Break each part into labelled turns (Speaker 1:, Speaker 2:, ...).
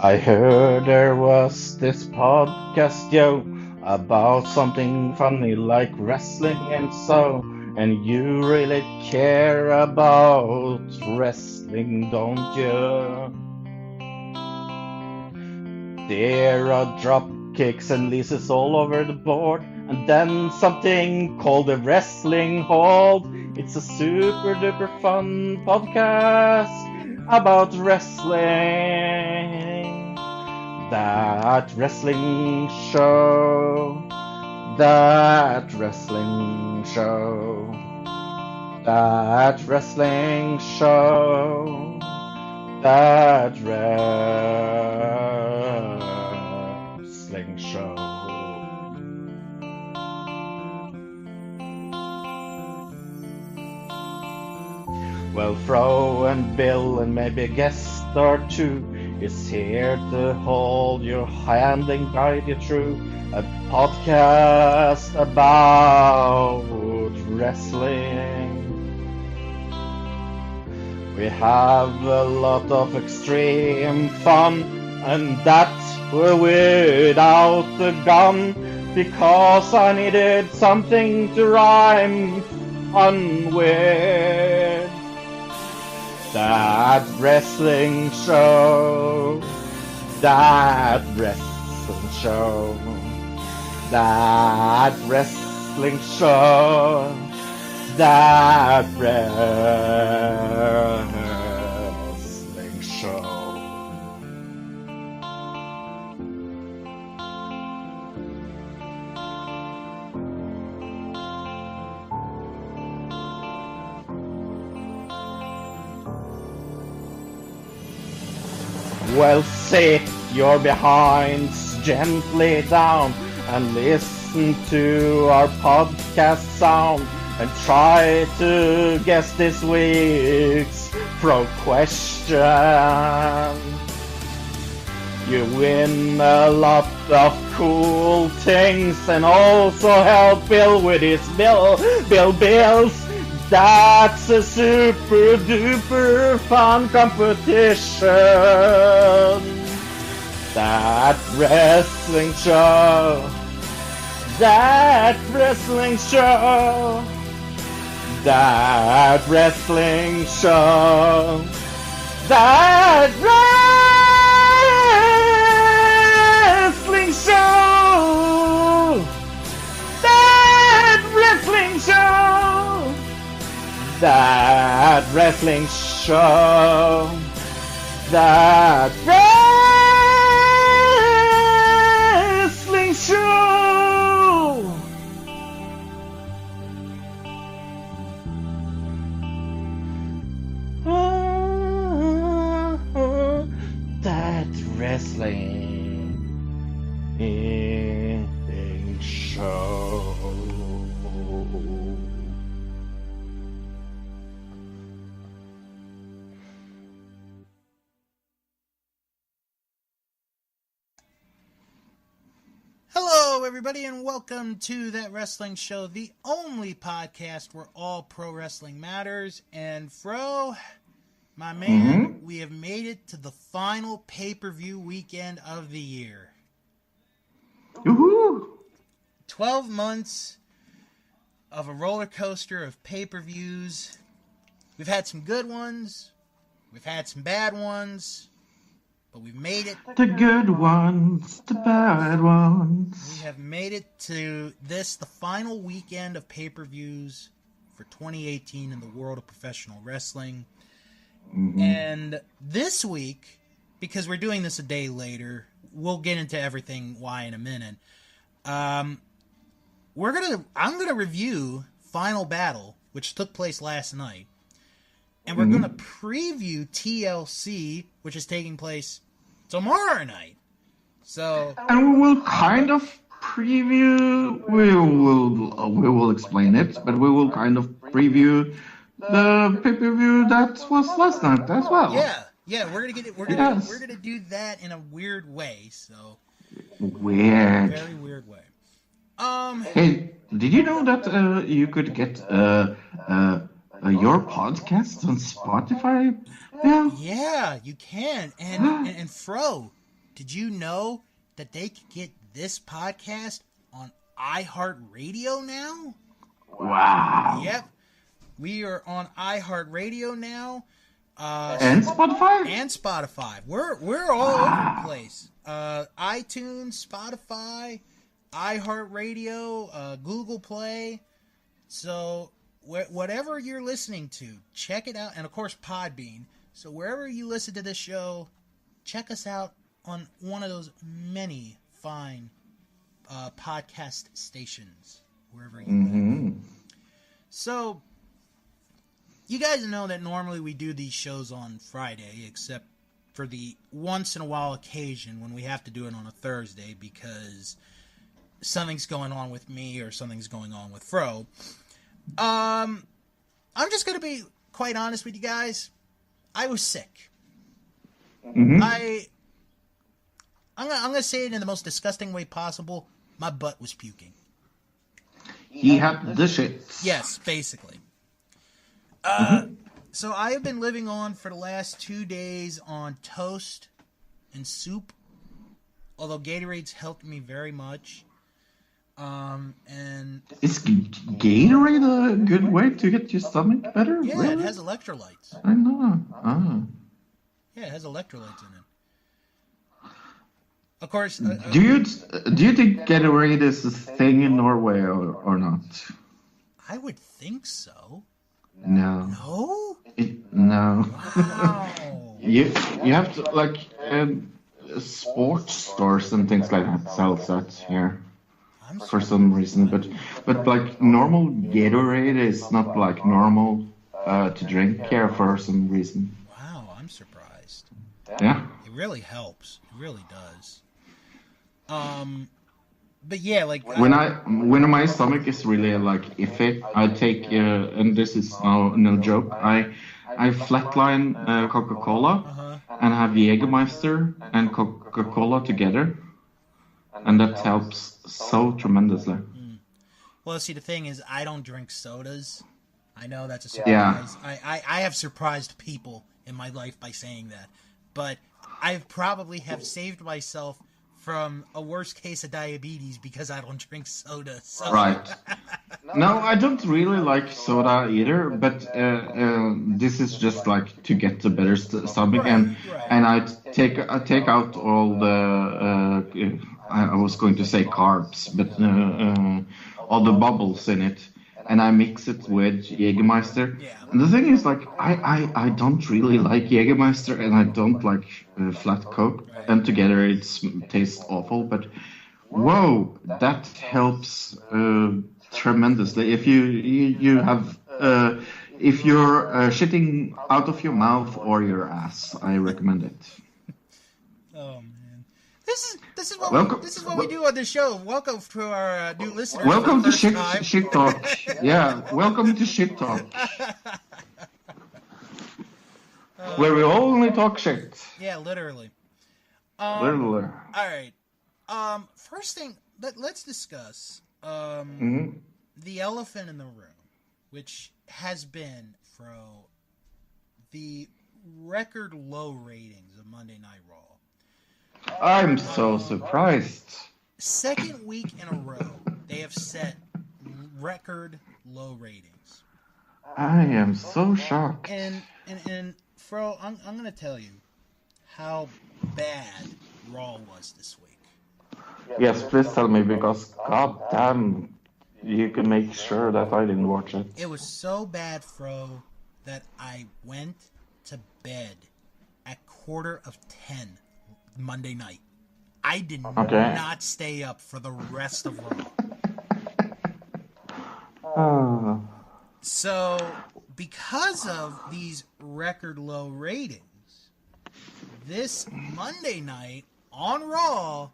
Speaker 1: I heard there was this podcast, yo, about something funny like wrestling and so. And you really care about wrestling, don't you? There are drop kicks and leases all over the board, and then something called a wrestling hold. It's a super duper fun podcast about wrestling. That wrestling show. That wrestling show. That wrestling show. That wrestling show. Well, Fro and Bill and maybe a guest or two is here to hold your hand and guide you through a podcast about wrestling. We have a lot of extreme fun, and that's without the gun, because I needed something to rhyme fun with. That wrestling show, that wrestling show, that wrestling show, that wrestling show. Well, sit your behinds gently down and listen to our podcast sound, and try to guess this week's pro question. You win a lot of cool things, and also help Bill with his bills. That's a super duper fun competition. That wrestling show. That wrestling show. That wrestling show. That wrestling show. That wrestling show. That wrestling show. That wrestling show. That wrestling show.
Speaker 2: Hello, everybody, and welcome to That Wrestling Show, the only podcast where all pro wrestling matters. And Fro, my man, we have made it to the final pay-per-view weekend of the year.
Speaker 1: Woohoo!
Speaker 2: 12 months of a roller coaster of pay-per-views. We've had some good ones, we've had some bad ones, but we've made it.
Speaker 1: The good ones, the bad ones.
Speaker 2: We have made it to this, the final weekend of pay-per-views for 2018 in the world of professional wrestling. And this week, because we're doing this a day later, we'll get into everything why in a minute. I'm gonna review Final Battle, which took place last night. And we're going to preview TLC, which is taking place tomorrow night. So,
Speaker 1: and we will kind of preview. We will explain it, but we will kind of preview the pay-per-view that was last night as well.
Speaker 2: Yeah, we're gonna get it. We're gonna do that in a weird way. So
Speaker 1: weird,
Speaker 2: very weird way.
Speaker 1: Hey, did you know that you could get your podcast on Spotify?
Speaker 2: Yeah, you can. And Fro, did you know that they can get this podcast on iHeartRadio now?
Speaker 3: Wow.
Speaker 2: Yep. We are on iHeartRadio now.
Speaker 3: And Spotify?
Speaker 2: And Spotify. We're all over the place. iTunes, Spotify, iHeartRadio, Google Play. So whatever you're listening to, check it out. And of course, Podbean. So wherever you listen to this show, check us out on one of those many fine podcast stations, wherever you live. So, you guys know that normally we do these shows on Friday, except for the once-in-a-while occasion when we have to do it on a Thursday because something's going on with me or something's going on with Fro. I'm just going to be quite honest with you guys. I was sick. I'm gonna say it in the most disgusting way possible. My butt was puking.
Speaker 3: He had the shits.
Speaker 2: Yes, basically. So I have been living on for the last 2 days on toast and soup. Although Gatorade's helped me very much. And
Speaker 3: Is Gatorade a good way to get your stomach better?
Speaker 2: yeah,
Speaker 3: Really?
Speaker 2: it has electrolytes.
Speaker 3: I know.
Speaker 2: Yeah, it has electrolytes in it. Of course.
Speaker 3: Do you think Gatorade is a thing in Norway or not?
Speaker 2: I would think so.
Speaker 3: No.
Speaker 2: No?
Speaker 3: No.
Speaker 2: Wow.
Speaker 3: You have to like sports stores and things like that sells that here for some reason, but like normal Gatorade is not like normal to drink here for some reason.
Speaker 2: Wow, I'm surprised.
Speaker 3: Yeah.
Speaker 2: It really helps. It really does. But yeah, like
Speaker 3: When my stomach is really like iffy, I take and this is no joke. I flatline Coca-Cola and have Jägermeister and Coca-Cola together, and that helps so tremendously.
Speaker 2: Well, see, the thing is, I don't drink sodas. I know that's a surprise.
Speaker 3: Yeah.
Speaker 2: I have surprised people in my life by saying that, but I probably have saved myself from a worse case of diabetes because I don't drink soda. So.
Speaker 3: Right. No, I don't really like soda either, but this is just like to get the better stomach, and I take out all the I was going to say carbs, but all the bubbles in it, and I mix it with Jägermeister.
Speaker 2: Yeah.
Speaker 3: And the thing is, like, I don't really like Jägermeister, and I don't like flat Coke, and together it tastes awful. But whoa, that helps tremendously. If you have if you're shitting out of your mouth or your ass, I recommend it.
Speaker 2: Oh man, this is what
Speaker 3: Welcome.
Speaker 2: this is what we do on this show. Welcome to our new listeners.
Speaker 3: Welcome
Speaker 2: for
Speaker 3: to
Speaker 2: the first time.
Speaker 3: Shit Talk. Yeah, welcome to Shit Talk. Where we only talk shit.
Speaker 2: Yeah, literally.
Speaker 3: Literally.
Speaker 2: All right. First thing, let's discuss the elephant in the room, which has been, Fro, the record low ratings of Monday Night Raw.
Speaker 3: I'm so surprised.
Speaker 2: Second week in a row, they have set record low ratings.
Speaker 3: I am so shocked.
Speaker 2: And Fro, I'm going to tell you how bad Raw was this week.
Speaker 3: Yes, please tell me, because goddamn, you can make sure that I didn't watch it.
Speaker 2: It was so bad, Fro, that I went to bed at 9:45 Monday night. I did not stay up for the rest of Raw. So, because of these record low ratings, this Monday night on Raw,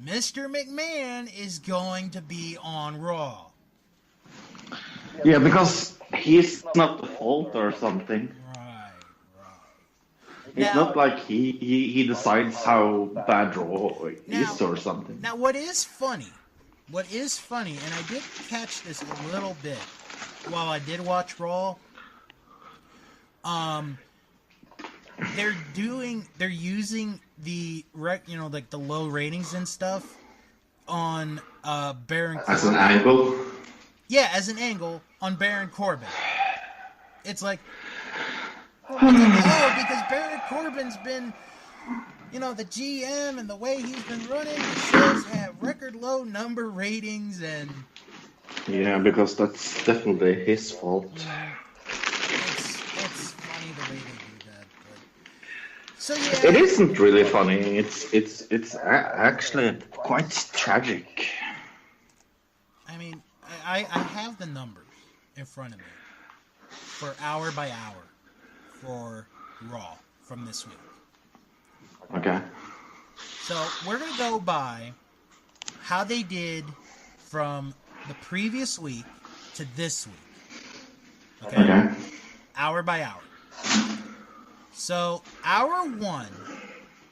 Speaker 2: Mr. McMahon is going to be on Raw.
Speaker 3: Yeah, because he's not the fault or something.
Speaker 2: Right.
Speaker 3: It's not like he decides how bad Raw is or something.
Speaker 2: Now, what is funny, and I did catch this a little bit while I did watch Raw, they're using the like the low ratings and stuff on Baron Corbin.
Speaker 3: As an angle?
Speaker 2: Yeah, as an angle on Baron Corbin. It's like, because Baron Corbin's been, the GM and the way he's been running, the shows have record low number ratings and...
Speaker 1: Yeah, because that's definitely his fault.
Speaker 2: It's funny the way they do that. But... So yeah...
Speaker 1: It isn't really funny. It's actually quite tragic.
Speaker 2: I mean, I have the numbers in front of me for hour by hour for Raw from this week.
Speaker 1: Okay.
Speaker 2: So we're going to go by how they did from the previous week to this week. Okay? Hour by hour. So hour 1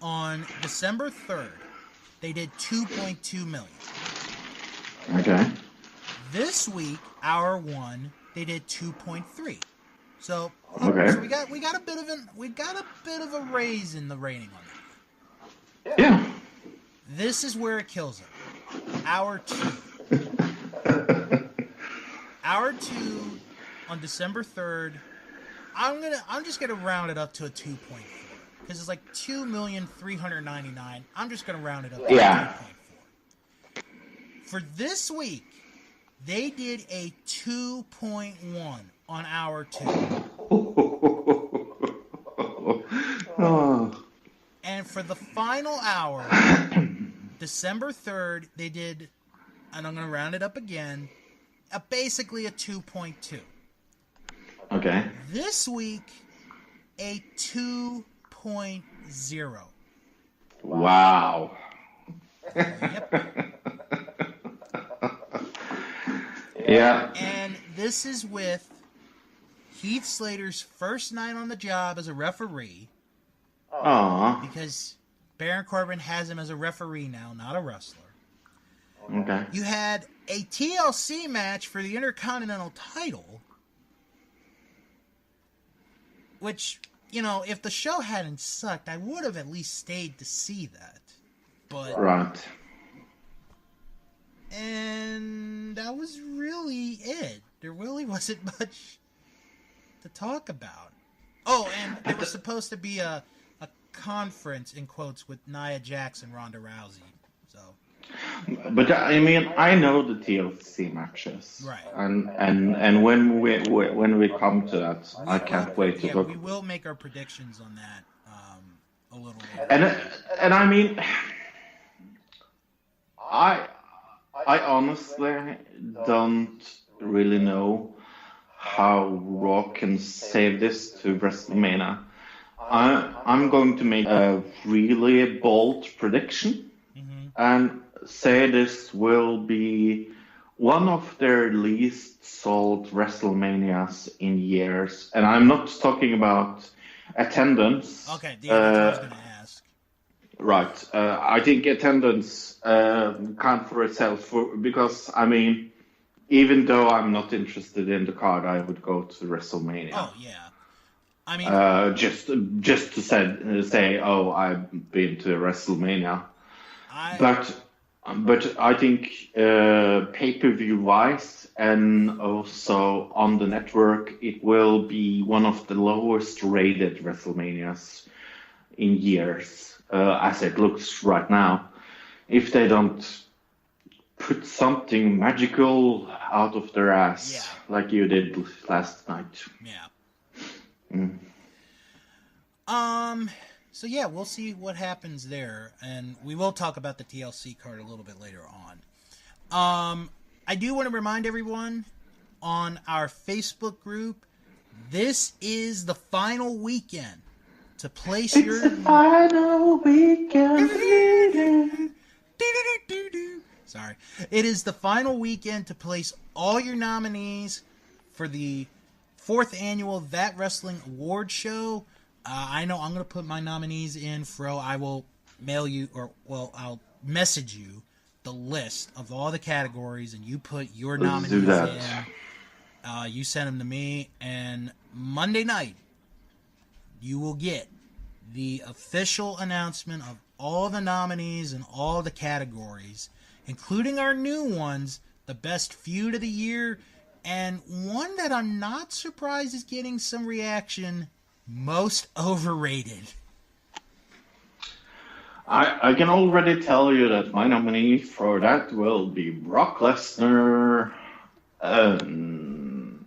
Speaker 2: on December 3rd, they did 2.2 million.
Speaker 1: Okay.
Speaker 2: This week, hour 1, they did 2.3. So, so we got a bit of a raise in the rating on that.
Speaker 1: Yeah.
Speaker 2: This is where it kills it. Hour 2. Hour 2 on December 3rd. I'm just gonna round it up to a 2.4 because it's like 2,399,000. I'm just gonna round it up to 2.4. For this week, they did a 2.1 on hour 2.
Speaker 1: Oh.
Speaker 2: And for the final hour, December 3rd, they did, and I'm going to round it up again, basically a 2.2.
Speaker 1: Okay.
Speaker 2: This week, a 2.0.
Speaker 1: Wow.
Speaker 2: Yep.
Speaker 1: Yeah.
Speaker 2: And this is with Heath Slater's first night on the job as a referee.
Speaker 1: Aww.
Speaker 2: Because Baron Corbin has him as a referee now, not a wrestler.
Speaker 1: Okay.
Speaker 2: You had a TLC match for the Intercontinental title. Which, if the show hadn't sucked, I would have at least stayed to see that. But...
Speaker 1: Right.
Speaker 2: And that was really it. There really wasn't much to talk about. Oh, and there was supposed to be a conference, in quotes, with Nia Jax and Ronda Rousey. So.
Speaker 1: But I mean, I know the TLC matches,
Speaker 2: right?
Speaker 1: And when we come to that, I can't wait to talk.
Speaker 2: We will make our predictions on that a little
Speaker 1: later. And I mean, I honestly don't really know how Raw can save this to WrestleMania. I'm going to make a really bold prediction and say this will be one of their least sold WrestleManias in years. And I'm not talking about attendance.
Speaker 2: Okay, that's what I was going to ask.
Speaker 1: Right. I think attendance can't for itself, because, I mean, even though I'm not interested in the card, I would go to WrestleMania.
Speaker 2: Oh, yeah. I mean...
Speaker 1: just to say, oh, I've been to WrestleMania. But I think pay-per-view wise and also on the network, it will be one of the lowest rated WrestleManias in years, as it looks right now. If they don't put something magical out of their ass, like you did last night.
Speaker 2: Yeah. So yeah, we'll see what happens there, and we will talk about the TLC card a little bit later on. I do want to remind everyone on our Facebook group, this is the final weekend to place your...
Speaker 1: It's the final weekend.
Speaker 2: Sorry. It is the final weekend to place all your nominees for the 4th annual That Wrestling Award Show. I know I'm going to put my nominees in, Fro. I will mail you, I'll message you the list of all the categories, and you put your nominees in. You send them to me, and Monday night, you will get the official announcement of all the nominees in all the categories, including our new ones, the best feud of the year, and one that I'm not surprised is getting some reaction, most overrated.
Speaker 3: I can already tell you that my nominee for that will be Brock Lesnar and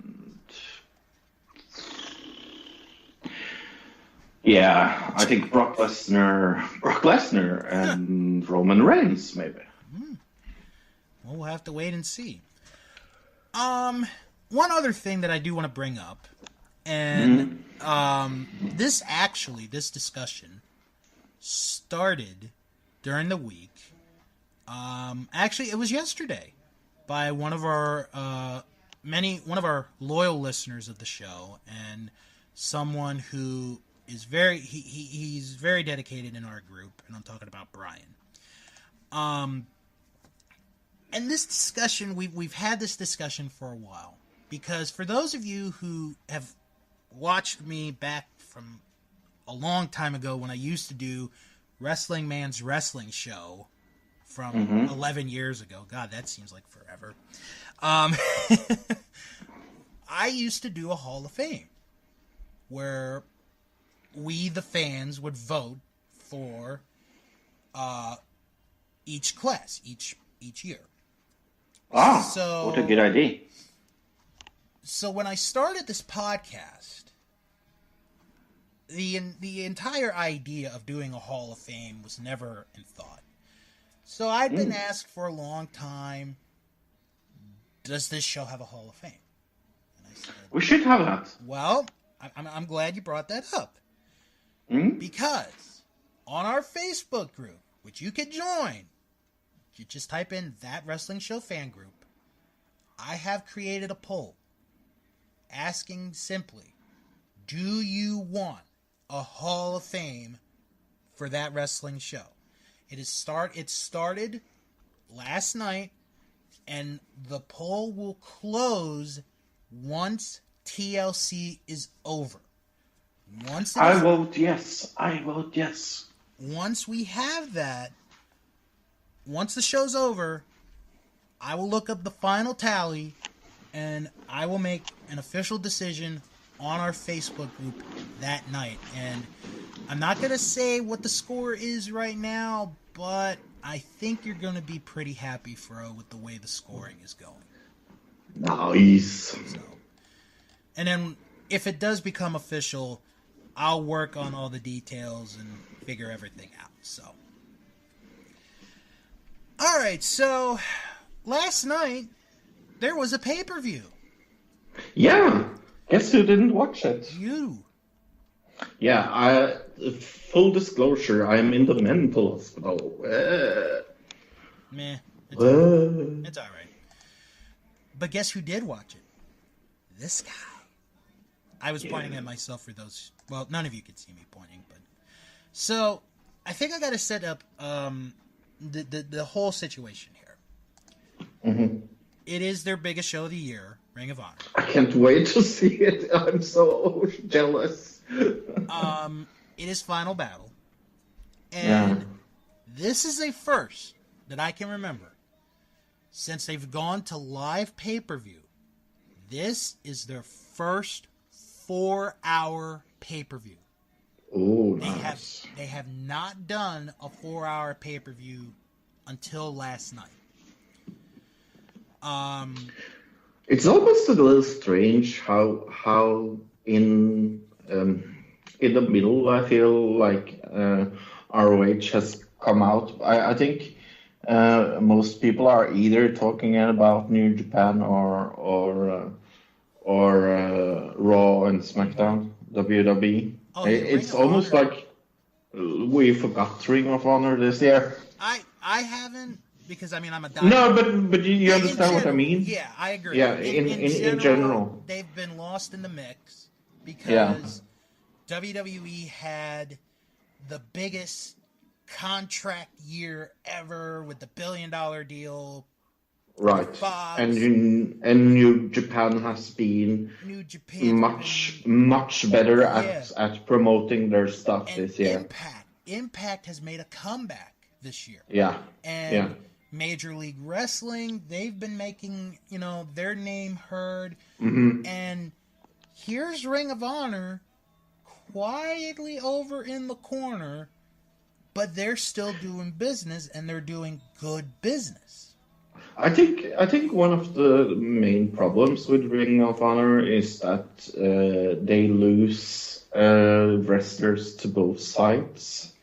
Speaker 3: yeah, I think Brock Lesnar and Roman Reigns maybe.
Speaker 2: Well, we'll have to wait and see. One other thing that I do want to bring up, and this discussion started during the week. Actually, it was yesterday by one of our loyal listeners of the show, and someone who is he's very dedicated in our group, and I'm talking about Brian. And this discussion, we've had this discussion for a while, because for those of you who have watched me back from a long time ago when I used to do Wrestling Man's Wrestling Show from 11 years ago. God, that seems like forever. I used to do a Hall of Fame where we, the fans, would vote for each class, each year.
Speaker 3: So, what a good idea.
Speaker 2: So when I started this podcast, the entire idea of doing a Hall of Fame was never in thought. So I'd been asked for a long time, does this show have a Hall of Fame? And I said,
Speaker 3: we should have that.
Speaker 2: Well, I'm glad you brought that up. Because on our Facebook group, which you can join, you just type in That Wrestling Show Fan Group, I have created a poll asking simply, do you want a Hall of Fame for That Wrestling Show? It started last night, and the poll will close once TLC is over.
Speaker 3: I vote yes.
Speaker 2: Once we have that, once the show's over, I will look up the final tally, and I will make an official decision on our Facebook group that night. And I'm not going to say what the score is right now, but I think you're going to be pretty happy, Fro, with the way the scoring is going.
Speaker 3: Nice.
Speaker 2: So, and then if it does become official, I'll work on all the details and figure everything out. So, all right. So last night there was a pay-per-view.
Speaker 3: Yeah. Guess who didn't watch it?
Speaker 2: You.
Speaker 3: Yeah. Full disclosure, I'm in the mental hospital.
Speaker 2: Meh. It's all right. But guess who did watch it? This guy. I was pointing at myself for those. Well, none of you could see me pointing, but so I think I got to set up the whole situation here. It is their biggest show of the year, Ring of Honor.
Speaker 3: I can't wait to see it. I'm so jealous.
Speaker 2: It is Final Battle, and this is a first that I can remember since they've gone to live pay-per-view. This is their first 4-hour pay-per-view.
Speaker 3: Oh, nice.
Speaker 2: They have not done a 4-hour pay-per-view until last night.
Speaker 3: It's almost a little strange how in the middle I feel like ROH has come out. I think most people are either talking about New Japan or Raw and SmackDown, WWE.
Speaker 2: Oh,
Speaker 3: it's almost like we forgot Ring of Honor this year.
Speaker 2: I haven't, because I'm a diehard.
Speaker 3: No, but you understand what I mean?
Speaker 2: Yeah, I agree.
Speaker 3: Yeah, in general,
Speaker 2: they've been lost in the mix because WWE had the biggest contract year ever with the $1 billion deal.
Speaker 3: Right.
Speaker 2: Fox.
Speaker 3: And New Japan has been
Speaker 2: New Japan
Speaker 3: much better at promoting their stuff
Speaker 2: and
Speaker 3: this year.
Speaker 2: Impact has made a comeback this year.
Speaker 3: Yeah.
Speaker 2: And Major League Wrestling, they've been making, their name heard.
Speaker 3: Mm-hmm.
Speaker 2: And here's Ring of Honor quietly over in the corner, but they're still doing business, and they're doing good business.
Speaker 3: I think one of the main problems with Ring of Honor is that they lose wrestlers to both sides.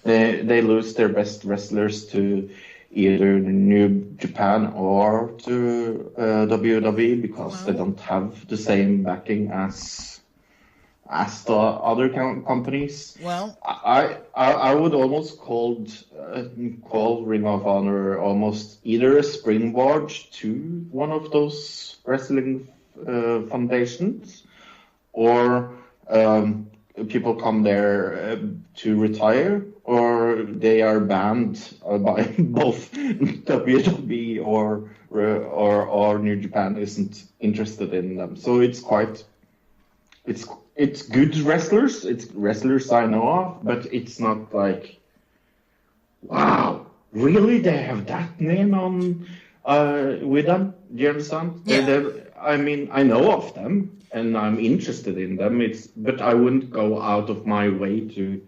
Speaker 3: They lose their best wrestlers to either New Japan or to WWE because they don't have the same backing as the other companies.
Speaker 2: Well,
Speaker 3: I would almost call Ring of Honor almost either a springboard to one of those wrestling foundations, or people come there to retire, or they are banned by both WWE or New Japan isn't interested in them. So it's good wrestlers. It's wrestlers I know of, but it's not like, wow, really? They have that name on with them? Do you understand?
Speaker 2: Yeah.
Speaker 3: I mean, I know of them and I'm interested in them. But I wouldn't go out of my way to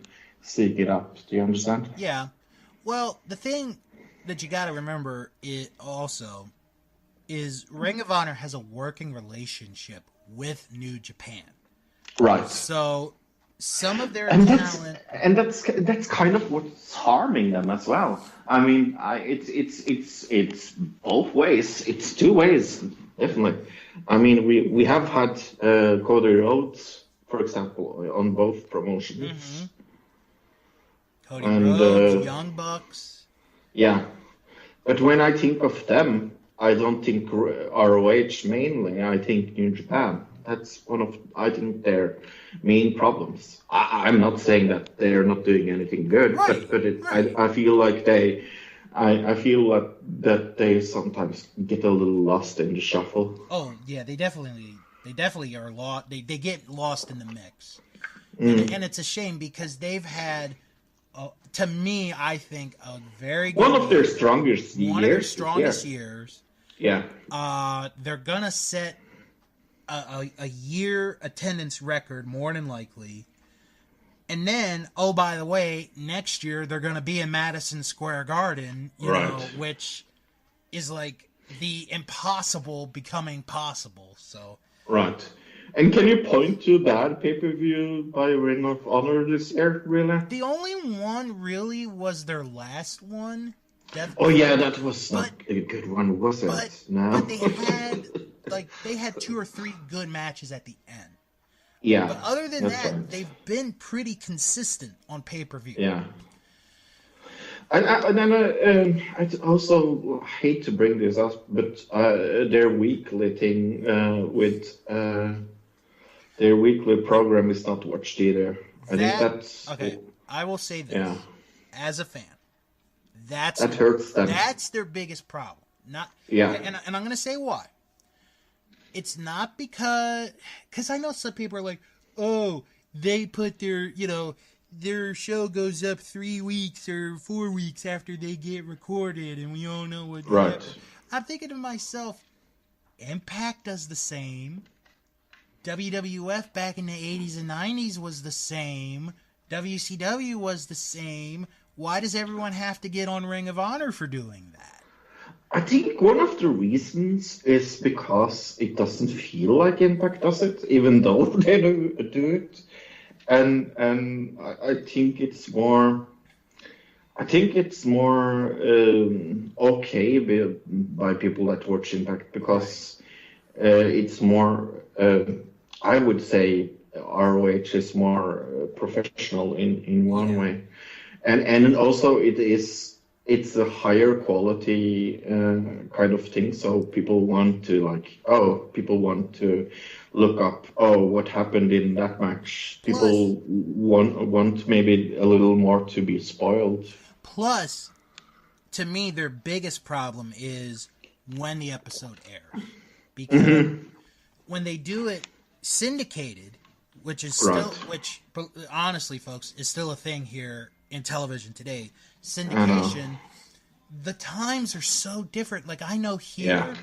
Speaker 3: seek it up. Do you understand?
Speaker 2: Yeah. Well, the thing that you got to remember is Ring of Honor has a working relationship with New Japan.
Speaker 3: Right.
Speaker 2: So some of their talent,
Speaker 3: that's kind of what's harming them as well. I mean, it's both ways. It's two ways, definitely. I mean, we have had Cody Rhodes, for example, on both promotions.
Speaker 2: Mm-hmm. Cody Rhodes, Young Bucks.
Speaker 3: Yeah, but when I think of them, I don't think ROH mainly. I think New Japan. That's I think, their main problems. I'm not saying that they're not doing anything good,
Speaker 2: right,
Speaker 3: but I feel like I feel that they sometimes get a little lost in the shuffle.
Speaker 2: Oh yeah, they definitely are lost. They get lost in the mix, and it's a shame because they've had, to me, I think a very good
Speaker 3: one of their strongest
Speaker 2: years.
Speaker 3: Yeah.
Speaker 2: They're gonna set a year attendance record more than likely, and then by the way, next year they're gonna be in Madison Square Garden, you know, which is like the impossible becoming possible. So
Speaker 3: right. And can you point to a bad pay-per-view by Ring of Honor this year, really?
Speaker 2: The only one really was their last one.
Speaker 3: Oh yeah, that was not a good one, was it? No.
Speaker 2: But they had 2 or 3 good matches at the end.
Speaker 3: Yeah.
Speaker 2: But other than that, they've been pretty consistent on pay-per-view.
Speaker 3: Yeah. And then I also hate to bring this up, but their weekly thing with their weekly program is not watched either. I think that's
Speaker 2: okay. I will say this as a fan. That
Speaker 3: hurts them.
Speaker 2: That's their biggest problem. And I'm going to say why. It's not because I know some people are like, oh, they put their show goes up 3 weeks or 4 weeks after they get recorded, and we all know what.
Speaker 3: Right.
Speaker 2: I'm thinking to myself, Impact does the same. WWF back in the 80s and 90s was the same. WCW was the same. Why does everyone have to get on Ring of Honor for doing that?
Speaker 3: I think one of the reasons is because it doesn't feel like Impact does it, even though they do it. And I think it's more. I think it's more okay by people that watch Impact because it's more. I would say ROH is more professional in one way, and also it's a higher quality kind of thing. So people want to look up, what happened in that match. People want maybe a little more to be spoiled.
Speaker 2: Plus, to me, their biggest problem is when the episode airs. Because when they do it syndicated, which is still, which honestly, folks, is still a thing here in television today, syndication, the times are so different. Like, I know here,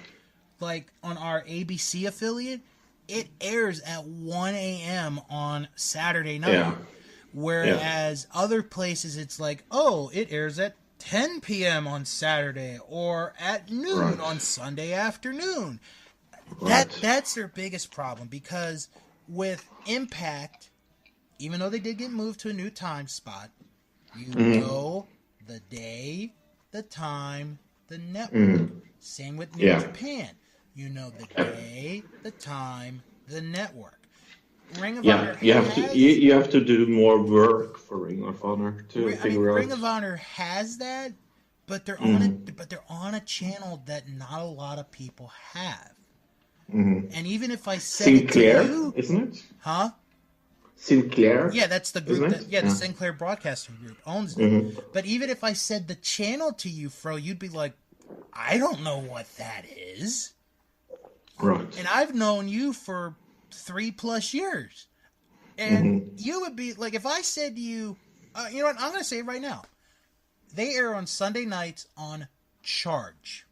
Speaker 2: like on our ABC affiliate, it airs at 1 a.m. on Saturday night. Yeah. Whereas other places, it's like, oh, it airs at 10 p.m. on Saturday or at noon on Sunday afternoon. That's their biggest problem, because with Impact, even though they did get moved to a new time spot, you know the day, the time, the network. Same with New Japan. You know the day, the time, the network. Ring of Honor
Speaker 3: you have to do more work for Ring of Honor to figure out.
Speaker 2: Ring of Honor has that, but they're on a channel that not a lot of people have. And even if I said
Speaker 3: Sinclair,
Speaker 2: it to you,
Speaker 3: isn't it?
Speaker 2: Huh?
Speaker 3: Sinclair.
Speaker 2: Yeah, that's the group. The Sinclair Broadcasting Group owns it. But even if I said the channel to you, Fro, you'd be like, I don't know what that is.
Speaker 3: Right.
Speaker 2: And I've known you for 3+ years. And you would be like, if I said to you, you know what, I'm going to say it right now. They air on Sunday nights on Charge.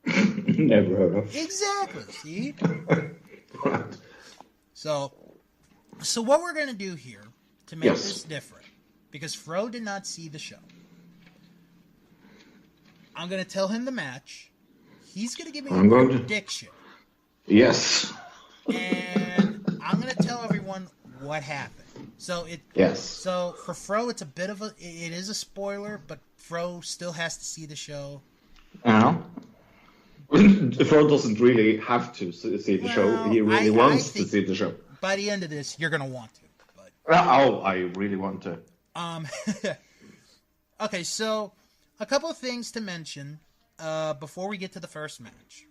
Speaker 3: Never heard of.
Speaker 2: Exactly, see?
Speaker 3: Right.
Speaker 2: So what we're going to do here to make this different, because Fro did not see the show, I'm going to tell him the match. He's going to give me a prediction.
Speaker 3: Yes.
Speaker 2: And I'm going to tell everyone what happened. So So for Fro, it's a bit of it is a spoiler, but Fro still has to see the show.
Speaker 3: Fro doesn't really have to see the show. He really wants to see the show.
Speaker 2: By the end of this, you're going to want to. But
Speaker 3: I really want to.
Speaker 2: Okay, so a couple of things to mention before we get to the first match.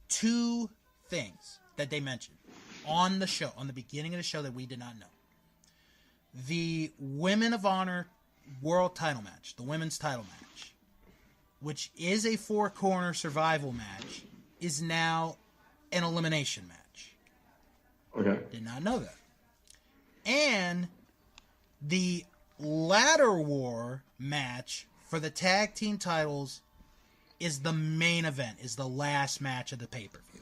Speaker 2: 2 things that they mentioned on the show, on the beginning of the show, that we did not know. The Women of Honor World Title match, the women's title match, which is a 4-corner survival match, is now an elimination match.
Speaker 3: Okay.
Speaker 2: Did not know that. And the Ladder War match for the tag team titles is the main event, is the last match of the pay-per-view.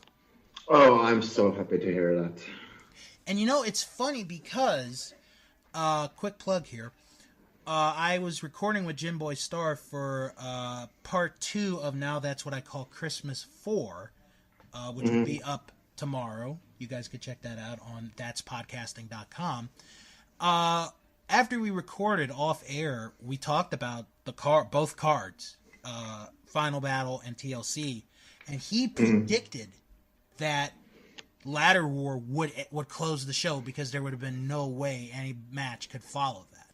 Speaker 3: Oh, I'm so happy to hear that.
Speaker 2: And you know, it's funny because, quick plug here, I was recording with Jim Boy Star for part 2 of Now That's What I Call Christmas 4, which will be up tomorrow. You guys could check that out on thatspodcasting.com. After we recorded off air, we talked about both cards, Final Battle and TLC, and he predicted that Ladder War would close the show because there would have been no way any match could follow that.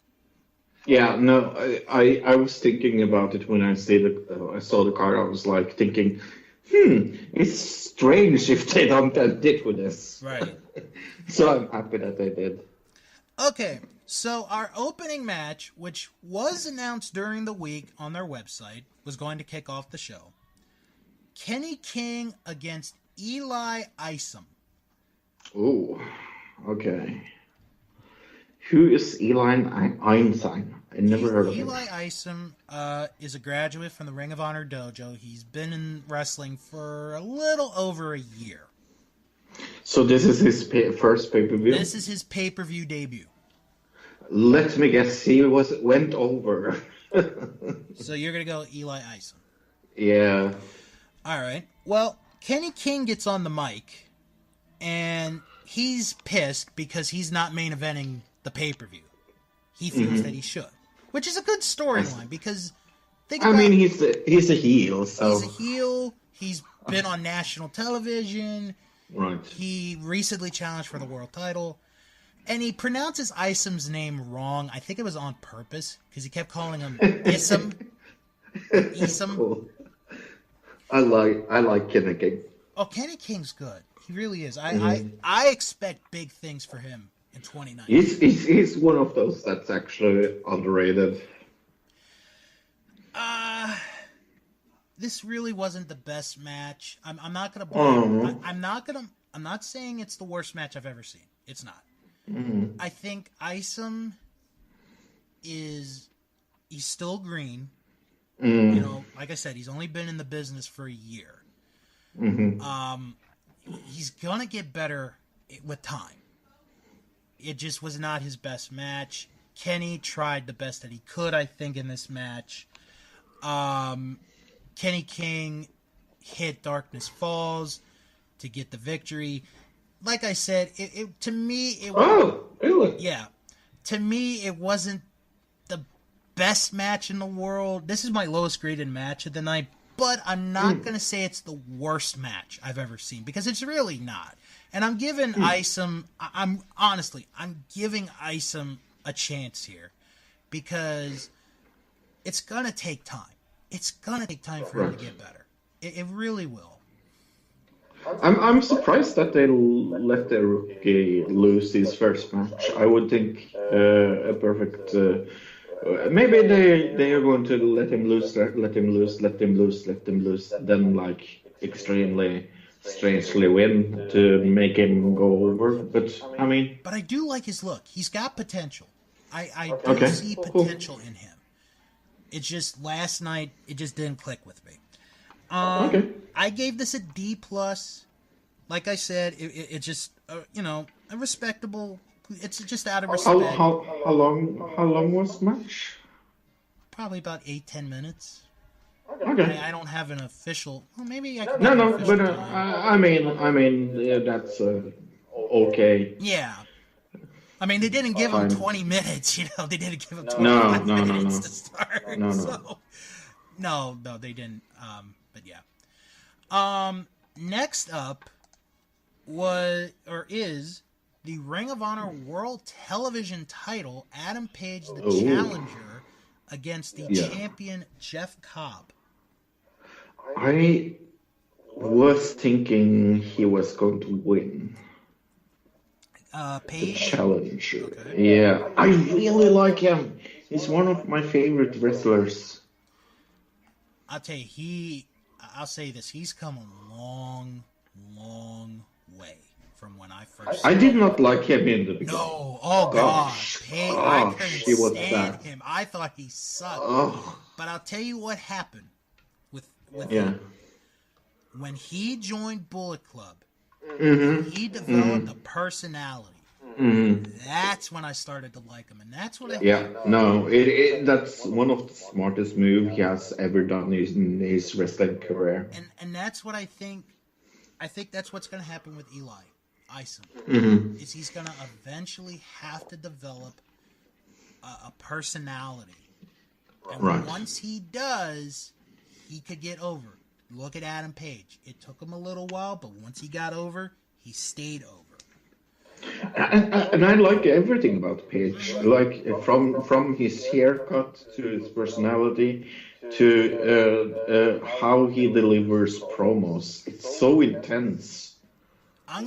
Speaker 3: Yeah, no, I was thinking about it when I saw the card. I was like thinking, it's strange if they don't end it with this.
Speaker 2: Right.
Speaker 3: So I'm happy that they did.
Speaker 2: Okay, so our opening match, which was announced during the week on their website, was going to kick off the show. Kenny King against Eli Isom.
Speaker 3: Oh, okay. Who is Eli Einstein? I never heard of him.
Speaker 2: Eli Isom is a graduate from the Ring of Honor dojo. He's been in wrestling for a little over a year.
Speaker 3: So this is his first pay-per-view?
Speaker 2: This is his pay-per-view debut.
Speaker 3: Let me guess, he went over.
Speaker 2: So you're going to go Eli Isom.
Speaker 3: Yeah.
Speaker 2: All right. Well, Kenny King gets on the mic, and he's pissed because he's not main eventing the pay-per-view. He feels that he should, which is a good storyline because
Speaker 3: he's a heel. So
Speaker 2: he's a heel. He's been on national television.
Speaker 3: Right.
Speaker 2: He recently challenged for the world title, and he pronounces Isom's name wrong. I think it was on purpose because he kept calling him Isom. Isom.
Speaker 3: Cool. I like Kenny King.
Speaker 2: Oh, Kenny King's good. He really is. I expect big things for him in 2019.
Speaker 3: He's one of those that's actually underrated.
Speaker 2: this really wasn't the best match. I'm not gonna blame. I'm not saying it's the worst match I've ever seen. It's not. I think Isom he's still green. You know, like I said, he's only been in the business for a year. He's gonna get better with time. It just was not his best match. Kenny tried the best that he could, I think, in this match. Kenny King hit Darkness Falls to get the victory. Like I said, to me, it wasn't the best match in the world. This is my lowest graded match of the night, but I'm not going to say it's the worst match I've ever seen, because it's really not. And I'm giving Isom, I'm giving Isom a chance here, because it's going to take time. It's going to take time for him to get better. It really will.
Speaker 3: I'm surprised that they let their rookie lose his first match. I would think a perfect. Maybe they are going to let him lose, then like extremely strangely win to make him go over. But I mean,
Speaker 2: but I do like his look. He's got potential. I do see potential in him. It's just last night it just didn't click with me. I gave this a D+. Like I said, it just a respectable. It's just out of respect.
Speaker 3: How long was the match?
Speaker 2: Probably about 8-10 minutes.
Speaker 3: Okay.
Speaker 2: I don't have an official. Well, maybe I can.
Speaker 3: No, but I mean that's okay.
Speaker 2: Yeah. I mean, they didn't give him 20 minutes, They didn't give him 25 minutes to start. No, they didn't. But yeah. Next up is the Ring of Honor World Television title. Adam Page, the challenger, against the champion Jeff Cobb.
Speaker 3: I was thinking he was going to win.
Speaker 2: Page?
Speaker 3: The challenger. Okay. Yeah, I really like him. He's one of my favorite wrestlers.
Speaker 2: I'll tell you, I'll say this. He's come a long, long way from when I first.
Speaker 3: I did not like him in the beginning.
Speaker 2: No, gosh. Page, I couldn't stand him. I thought he sucked. But I'll tell you what happened with him. When he joined Bullet Club, he developed a personality. That's when I started to like him, and that's what
Speaker 3: that's one of the smartest moves he has ever done in his wrestling career.
Speaker 2: And that's what I think. I think that's what's going to happen with Eli Isom. Is he's going to eventually have to develop a personality, and once he does, he could get over. Look at Adam Page. It took him a little while, but once he got over, he stayed over.
Speaker 3: And I like everything about Page. Like from his haircut to his personality to how he delivers promos. It's so intense.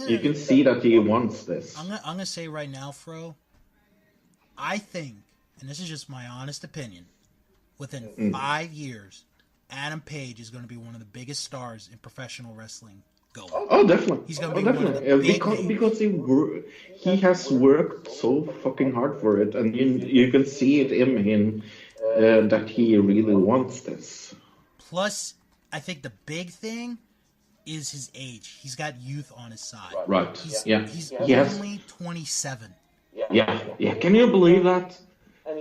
Speaker 3: You can see that he wants this.
Speaker 2: I'm gonna say right now, Fro, I think, and this is just my honest opinion, within 5 years, Adam Page is going to be one of the biggest stars in professional wrestling going.
Speaker 3: Oh, definitely.
Speaker 2: He's going to be one of the big names.
Speaker 3: Because he has worked so fucking hard for it, and you can see it in him that he really wants this.
Speaker 2: Plus, I think the big thing is his age. He's got youth on his side.
Speaker 3: Right.
Speaker 2: He's only 27.
Speaker 3: Yeah. Can you believe that?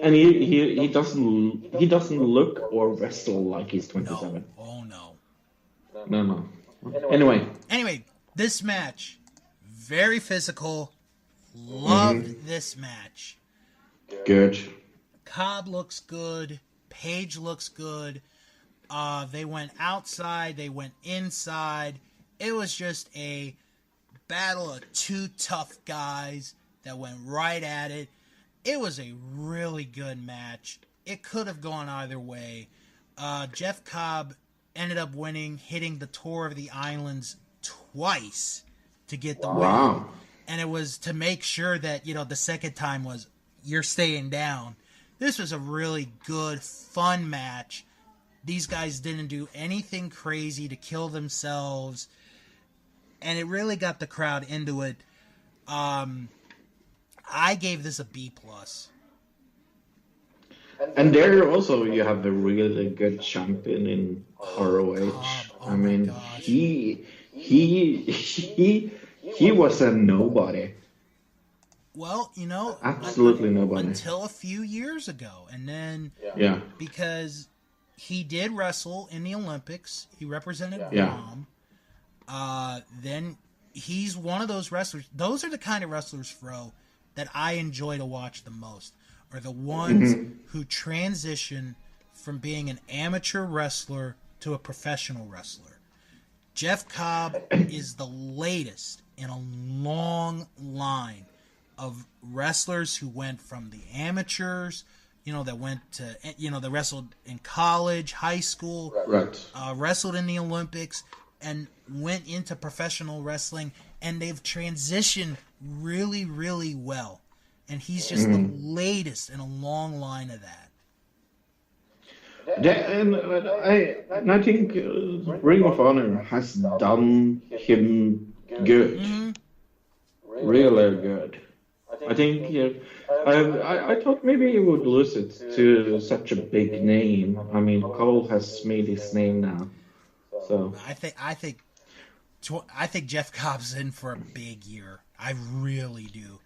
Speaker 3: And he doesn't look or wrestle like he's 27.
Speaker 2: No. Oh no.
Speaker 3: No. Anyway,
Speaker 2: this match, very physical. Loved this match.
Speaker 3: Good.
Speaker 2: Cobb looks good. Page looks good. They went outside. They went inside. It was just a battle of two tough guys that went right at it. It was a really good match. It could have gone either way. Jeff Cobb ended up winning, hitting the Tour of the Islands twice to get the win. And it was to make sure that, the second time was, you're staying down. This was a really good, fun match. These guys didn't do anything crazy to kill themselves, and it really got the crowd into it. I gave this a B+.
Speaker 3: And there also you have a really good champion in ROH.
Speaker 2: Oh
Speaker 3: I mean,
Speaker 2: gosh.
Speaker 3: he was a nobody.
Speaker 2: Well, you know,
Speaker 3: Absolutely nobody.
Speaker 2: until a few years ago, and then
Speaker 3: Yeah.
Speaker 2: because he did wrestle in the Olympics, he represented
Speaker 3: Yeah.
Speaker 2: Guam. Then he's one of those wrestlers. Those are the kind of wrestlers, Fro, that I enjoy to watch the most. Are the ones who transition from being an amateur wrestler to a professional wrestler. Jeff Cobb is the latest in a long line of wrestlers who went from the amateurs, that went to, that wrestled in college, high school,
Speaker 3: Right.
Speaker 2: wrestled in the Olympics, and went into professional wrestling, and they've transitioned really, really well. And he's just the latest in a long line of that.
Speaker 3: And I think Ring of Honor has done him good, really good. I think I thought maybe he would lose it to such a big name. I mean, Cole has made his name now, so
Speaker 2: I think Jeff Cobb's in for a big year. I really do.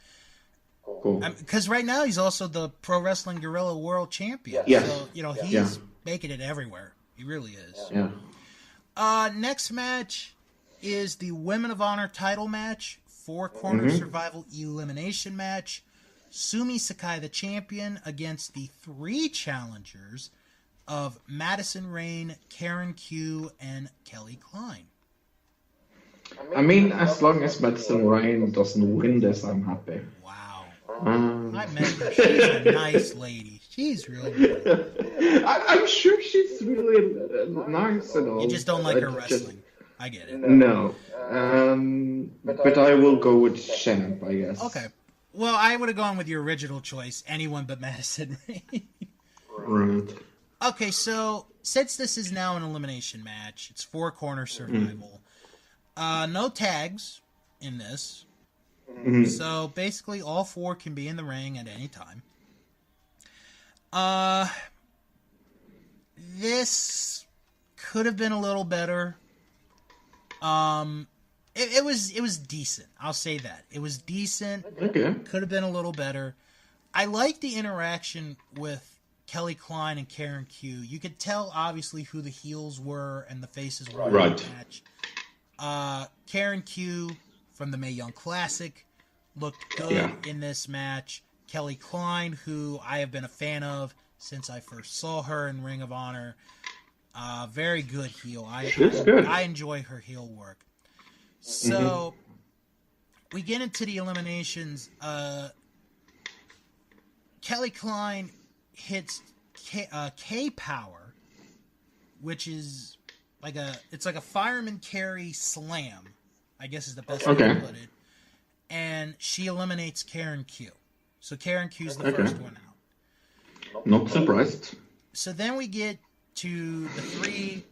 Speaker 3: cool.
Speaker 2: Because right now he's also the Pro Wrestling Guerrilla World Champion.
Speaker 3: Yes.
Speaker 2: So, he's
Speaker 3: Yeah.
Speaker 2: making it everywhere. He really is.
Speaker 3: Yeah.
Speaker 2: Next match is the Women of Honor title match. 4-corner survival elimination match. Sumi Sakai, the champion, against the 3 challengers of Madison Rayne, Karen Q, and Kelly Klein.
Speaker 3: I mean, as long as Madison Ryan doesn't win this, I'm happy.
Speaker 2: Wow.
Speaker 3: Um,
Speaker 2: I met her. She's a nice lady. She's really good.
Speaker 3: I'm sure she's really nice and all.
Speaker 2: You just don't like her
Speaker 3: just-
Speaker 2: wrestling. I get it.
Speaker 3: No. But I will go with Champ, I guess.
Speaker 2: Okay. Well, I would have gone with your original choice, anyone but Madison Rayne.
Speaker 3: Right.
Speaker 2: Okay, so since this is now an elimination match, it's 4-corner survival. No tags in this. So basically all 4 can be in the ring at any time. This could have been a little better. It was decent. I'll say that. It was decent.
Speaker 3: Okay.
Speaker 2: Could have been a little better. I like the interaction with Kelly Klein and Karen Q. You could tell, obviously, who the heels were and the faces were in
Speaker 3: Right.
Speaker 2: the match. Karen Q from the Mae Young Classic looked good in this match. Kelly Klein, who I have been a fan of since I first saw her in Ring of Honor. Very good heel.
Speaker 3: She's good.
Speaker 2: I enjoy her heel work. So we get into the eliminations. Kelly Klein hits K-Power, which is like a fireman carry slam, I guess is the best way to put it. And she eliminates Karen Q. So Karen Q's the first one out.
Speaker 3: Not surprised.
Speaker 2: So then we get to the 3,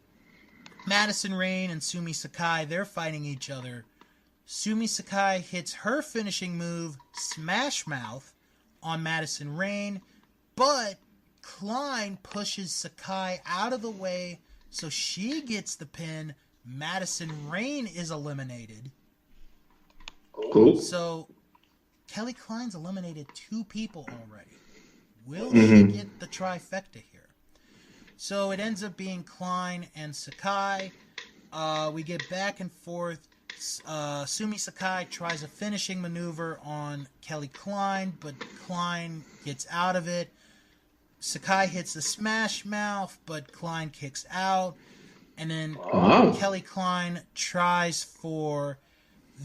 Speaker 2: Madison Rayne and Sumi Sakai. They're fighting each other. Sumi Sakai hits her finishing move, Smash Mouth, on Madison Rayne, but Klein pushes Sakai out of the way, so she gets the pin. Madison Rayne is eliminated.
Speaker 3: Cool.
Speaker 2: So Kelly Klein's eliminated 2 people already. Will she get the trifecta here? So it ends up being Klein and Sakai. We get back and forth. Sumi Sakai tries a finishing maneuver on Kelly Klein, but Klein gets out of it. Sakai hits the Smash Mouth, but Klein kicks out. And then Kelly Klein tries for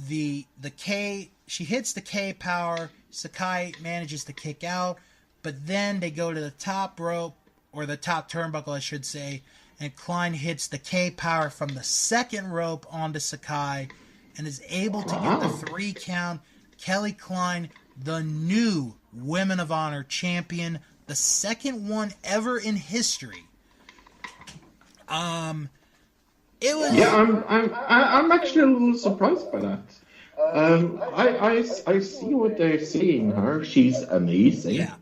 Speaker 2: the K. She hits the K power. Sakai manages to kick out, but then they go to the top rope, or the top turnbuckle, I should say, and Klein hits the K power from the second rope onto Sakai and is able to get the 3 count. Kelly Klein, the new Women of Honor champion, the second one ever in history. It was.
Speaker 3: Yeah, I'm actually a little surprised by that. I see what they're seeing her. She's amazing.
Speaker 2: Yeah,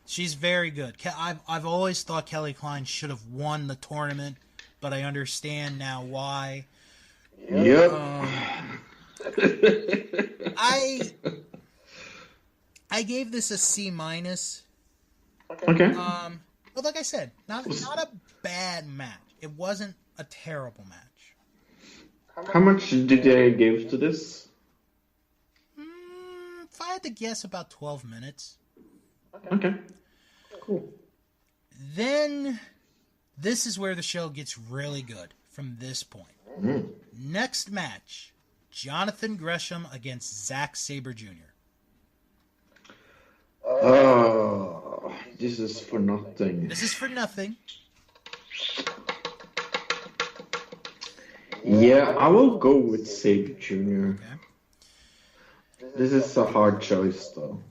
Speaker 2: she's very good. I've always thought Kelly Klein should have won the tournament, but I understand now why.
Speaker 3: Yep.
Speaker 2: I gave this a C minus.
Speaker 3: Okay.
Speaker 2: But like I said, not a bad match. It wasn't a terrible match.
Speaker 3: How much did they give to this?
Speaker 2: If I had to guess, about 12 minutes.
Speaker 3: Okay. Cool.
Speaker 2: Then, this is where the show gets really good from this point. Next match, Jonathan Gresham against Zack Sabre Jr.
Speaker 3: Oh, this is for nothing.
Speaker 2: This is for nothing.
Speaker 3: Yeah, I will go with Sabre Jr.
Speaker 2: Okay.
Speaker 3: This is a hard choice, though.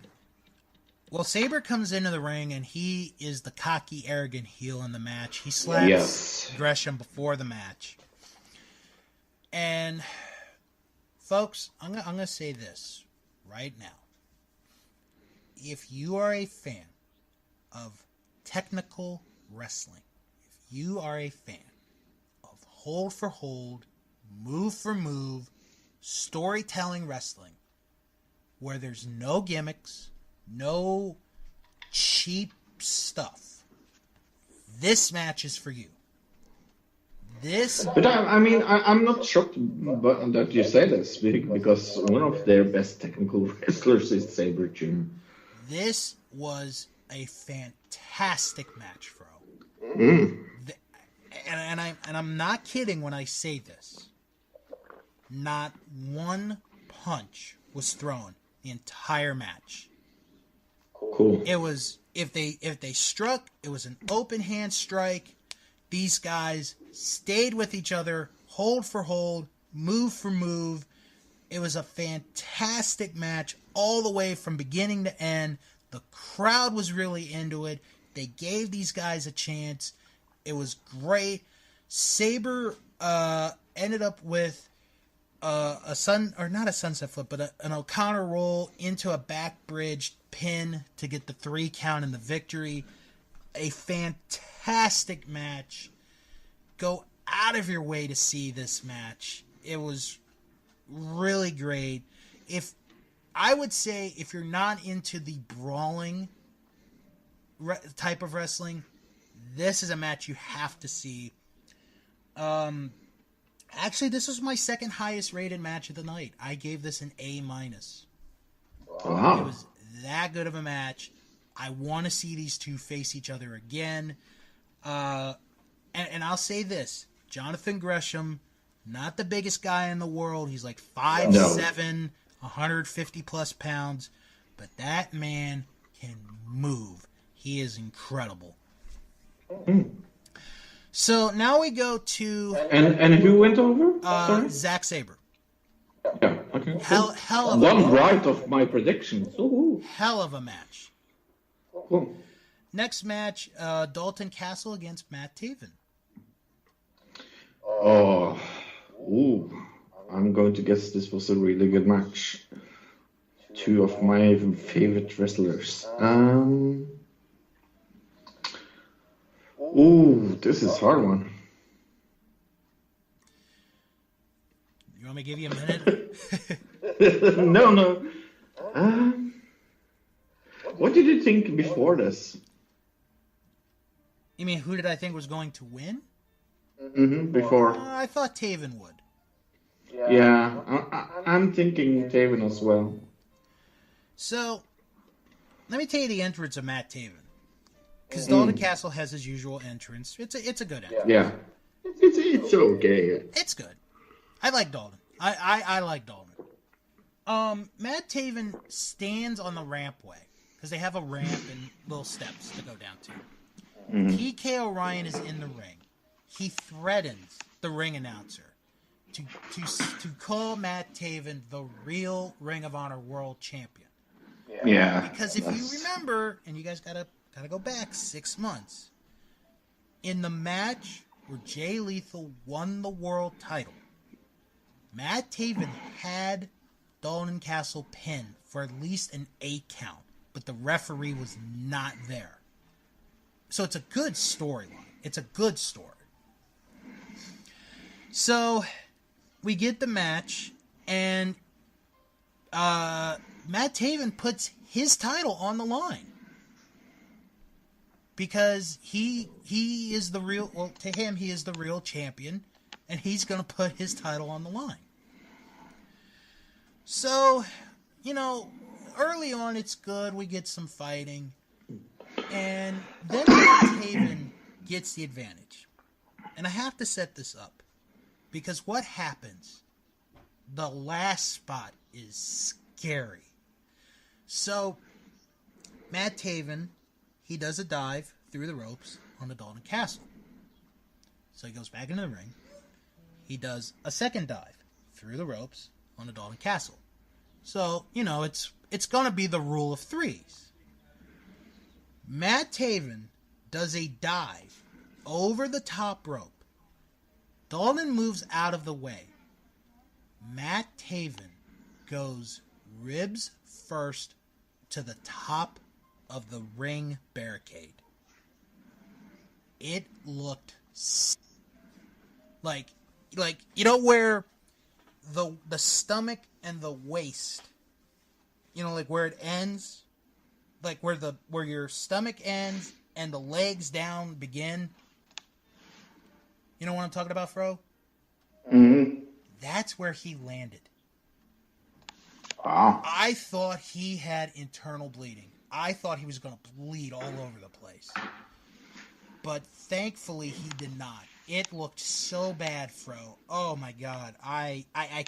Speaker 2: Well, Sabre comes into the ring, and he is the cocky, arrogant heel in the match. He slaps
Speaker 3: Yes.
Speaker 2: Gresham before the match. And, folks, I'm gonna say this right now. If you are a fan of technical wrestling, if you are a fan of hold for hold, move for move, storytelling wrestling, where there's no gimmicks, no cheap stuff, this match is for you.
Speaker 3: But I'm not shocked that you say this, because one of their best technical wrestlers is Sabre Jr.
Speaker 2: This was a fantastic match, Fro. And I'm not kidding when I say this. Not one punch was thrown the entire match.
Speaker 3: Cool.
Speaker 2: It was if they struck, it was an open hand strike. These guys stayed with each other, hold for hold, move for move. It was a fantastic match all the way from beginning to end. The crowd was really into it. They gave these guys a chance. It was great. Sabre ended up with not a sunset flip, but an O'Connor roll into a back bridge pin to get the 3 count and the victory. A fantastic match. Go out of your way to see this match. It was really great. I would say if you're not into the brawling type of wrestling, this is a match you have to see. Actually, this was my second highest rated match of the night. I gave this an A minus.
Speaker 3: Wow.
Speaker 2: It was that good of a match. I want to see these two face each other again. And I'll say this. Jonathan Gresham, not the biggest guy in the world. He's like 5'7", 150 plus pounds. But that man can move. He is incredible. So now we go to...
Speaker 3: And who went over? Sorry?
Speaker 2: Zack Sabre.
Speaker 3: Yeah, okay.
Speaker 2: Hell of
Speaker 3: One right of my predictions. Ooh.
Speaker 2: Hell of a match.
Speaker 3: Cool.
Speaker 2: Next match, Dalton Castle against Matt Taven.
Speaker 3: Oh, ooh. I'm going to guess this was a really good match. Two of my favorite wrestlers. Ooh, this is a hard one.
Speaker 2: You want me to give you a minute?
Speaker 3: No. What did you think before this?
Speaker 2: You mean who did I think was going to win?
Speaker 3: Before.
Speaker 2: I thought Taven would.
Speaker 3: Yeah, I'm thinking Taven as well.
Speaker 2: So, let me tell you the entrance of Matt Taven. Because Dalton Castle has his usual entrance. It's a good entrance.
Speaker 3: Yeah. It's okay.
Speaker 2: It's good. I like Dalton. I like Dalton. Matt Taven stands on the rampway. Because they have a ramp and little steps to go down to. PK O'Ryan is in the ring. He threatens the ring announcer to call Matt Taven the real Ring of Honor World Champion.
Speaker 3: Yeah.
Speaker 2: Because if you remember, and you guys gotta go back 6 months, in the match where Jay Lethal won the world title. Matt Taven had Dalton Castle pinned for at least an 8 count, but the referee was not there. So it's a good storyline. It's a good story. So we get the match, and Matt Taven puts his title on the line. Because he is the real, well, to him, he is the real champion, and he's going to put his title on the line. So, early on it's good. We get some fighting. And then Taven gets the advantage. And I have to set this up. Because what happens, the last spot is scary. So, Matt Taven, he does a dive through the ropes on the Dalton Castle. So he goes back into the ring. He does a second dive through the ropes on the Dalton Castle. So, it's going to be the rule of threes. Matt Taven does a dive over the top rope. Dalton moves out of the way. Matt Taven goes ribs first to the top of the ring barricade. It looked like where the stomach and the waist, like where it ends, like where your stomach ends and the legs down begin. You know what I'm talking about, Fro?
Speaker 3: Mm-hmm.
Speaker 2: That's where he landed.
Speaker 3: Wow.
Speaker 2: I thought he had internal bleeding. I thought he was going to bleed all over the place. But thankfully he did not. It looked so bad, Fro. Oh my God. I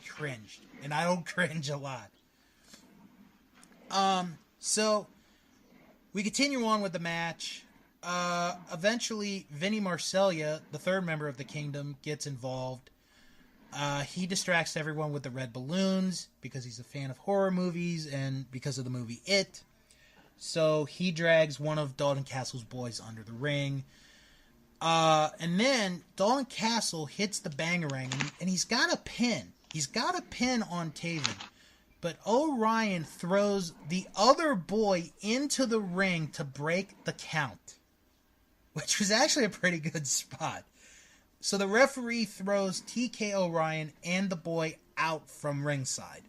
Speaker 2: cringed. And I don't cringe a lot. So we continue on with the match. Eventually Vinny Marseglia, the third member of the Kingdom, gets involved. He distracts everyone with the red balloons because he's a fan of horror movies and because of the movie It. So he drags one of Dalton Castle's boys under the ring. And then Dalton Castle hits the bangarang, and he's got a pin. He's got a pin on Taven. But Orion throws the other boy into the ring to break the count, which was actually a pretty good spot. So the referee throws TK Orion and the boy out from ringside.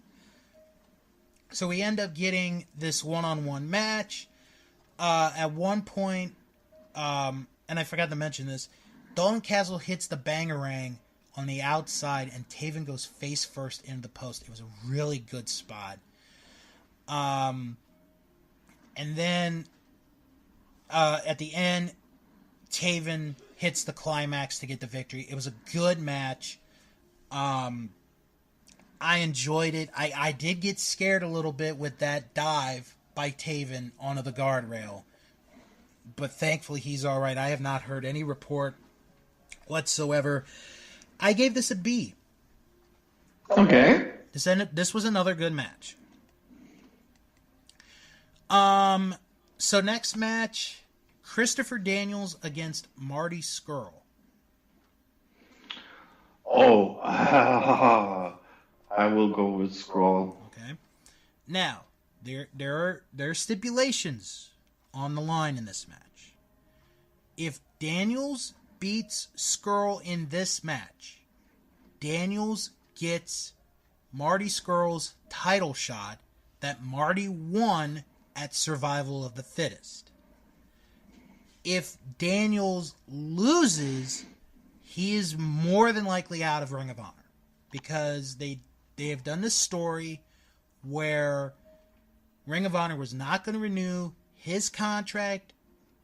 Speaker 2: So we end up getting this one-on-one match. At one point, and I forgot to mention this, Dalton Castle hits the bangarang on the outside, and Taven goes face first into the post. It was a really good spot. And then at the end, Taven hits the climax to get the victory. It was a good match. I enjoyed it. I did get scared a little bit with that dive by Taven onto the guardrail. But thankfully he's alright. I have not heard any report whatsoever. I gave this a B.
Speaker 3: Okay.
Speaker 2: This was another good match. So next match, Christopher Daniels against Marty Scurll.
Speaker 3: Oh, I will go with Scroll.
Speaker 2: Okay. Now, there are stipulations on the line in this match. If Daniels beats Scurll in this match, Daniels gets Marty Scurll's title shot that Marty won at Survival of the Fittest. If Daniels loses, he is more than likely out of Ring of Honor, because they have done this story where Ring of Honor was not going to renew his contract,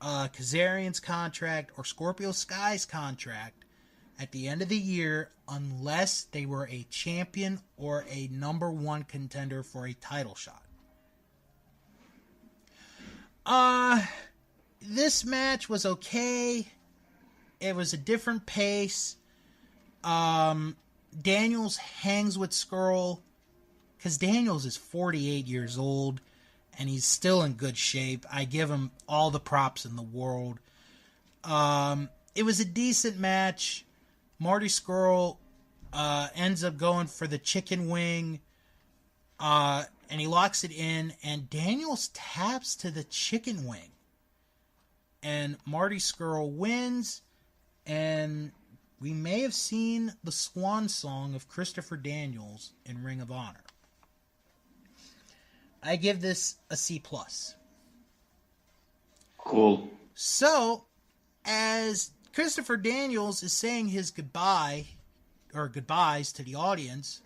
Speaker 2: Kazarian's contract, or Scorpio Sky's contract at the end of the year unless they were a champion or a number one contender for a title shot. This match was okay. It was a different pace. Daniels hangs with Scurll because Daniels is 48 years old and he's still in good shape. I give him all the props in the world. it was a decent match. Marty Scurll ends up going for the chicken wing, and he locks it in, and Daniels taps to the chicken wing. And Marty Scurll wins, and we may have seen the swan song of Christopher Daniels in Ring of Honor. I give this a C+.
Speaker 3: Cool.
Speaker 2: So, as Christopher Daniels is saying his goodbyes to the audience,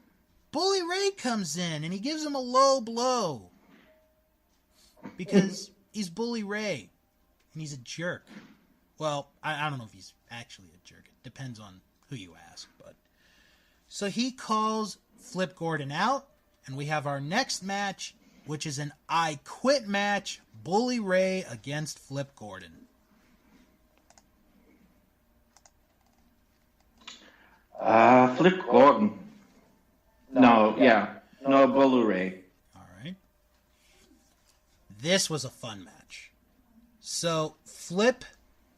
Speaker 2: Bully Ray comes in and he gives him a low blow. Because he's Bully Ray. And he's a jerk. Well, I don't know if he's actually a jerk. It depends on who you ask. But so he calls Flip Gordon out, and we have our next match, which is an I Quit match, Bully Ray against Flip Gordon.
Speaker 3: Flip Gordon. No, Bully Ray.
Speaker 2: All right. This was a fun match. So Flip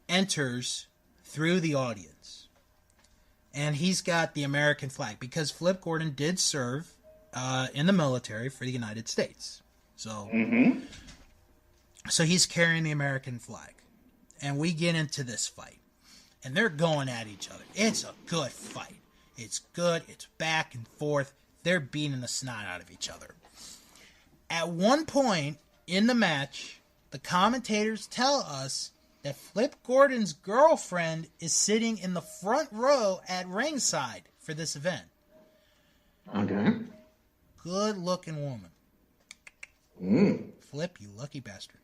Speaker 2: enters through the audience, and he's got the American flag because Flip Gordon did serve in the military for the United States. So, so he's carrying the American flag, and we get into this fight, and they're going at each other. It's a good fight. It's good. It's back and forth. They're beating the snot out of each other. At one point in the match, the commentators tell us that Flip Gordon's girlfriend is sitting in the front row at ringside for this event.
Speaker 3: Okay.
Speaker 2: Good looking woman. Flip, you lucky bastard.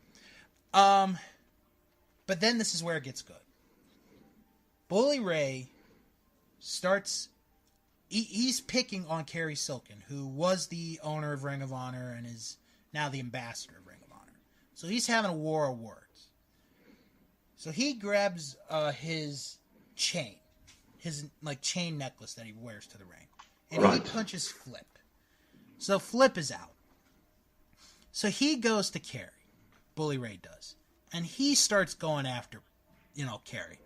Speaker 2: But then this is where it gets good. Bully Ray starts... He's picking on Kerry Silken, who was the owner of Ring of Honor and is now the ambassador of Ring of Honor. So he's having a war of words. So he grabs his chain, his chain necklace that he wears to the ring, and he punches Flip. So Flip is out. So he goes to Kerry, Bully Ray does, and he starts going after, Kerry.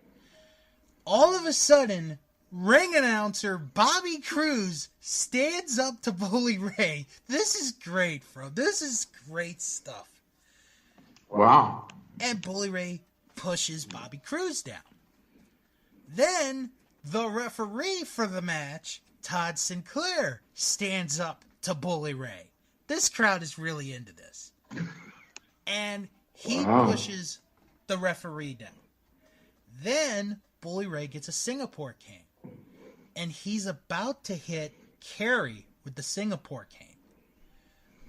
Speaker 2: All of a sudden, ring announcer Bobby Cruz stands up to Bully Ray. This is great, bro. This is great stuff.
Speaker 3: Wow.
Speaker 2: And Bully Ray pushes Bobby Cruz down. Then the referee for the match, Todd Sinclair, stands up to Bully Ray. This crowd is really into this. And he pushes the referee down. Then Bully Ray gets a Singapore cane. And he's about to hit Kerry with the Singapore cane.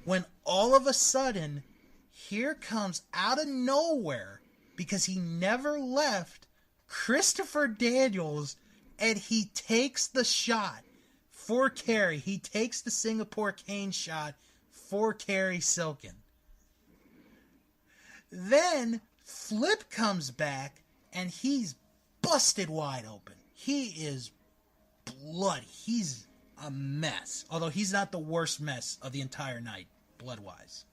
Speaker 2: When all of a sudden, here comes out of nowhere, because he never left, Christopher Daniels, and he takes the shot for Kerry. He takes the Singapore cane shot for Kerry Silken. Then Flip comes back, and he's busted wide open. He is bloody. He's a mess. Although he's not the worst mess of the entire night, blood-wise.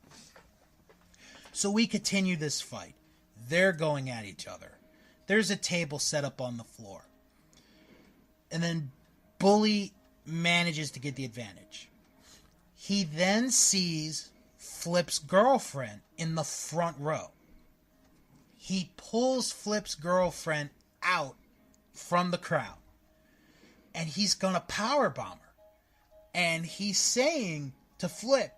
Speaker 2: So we continue this fight. They're going at each other. There's a table set up on the floor. And then Bully manages to get the advantage. He then sees Flip's girlfriend in the front row. He pulls Flip's girlfriend out from the crowd. And he's gonna powerbomb her. And he's saying to Flip,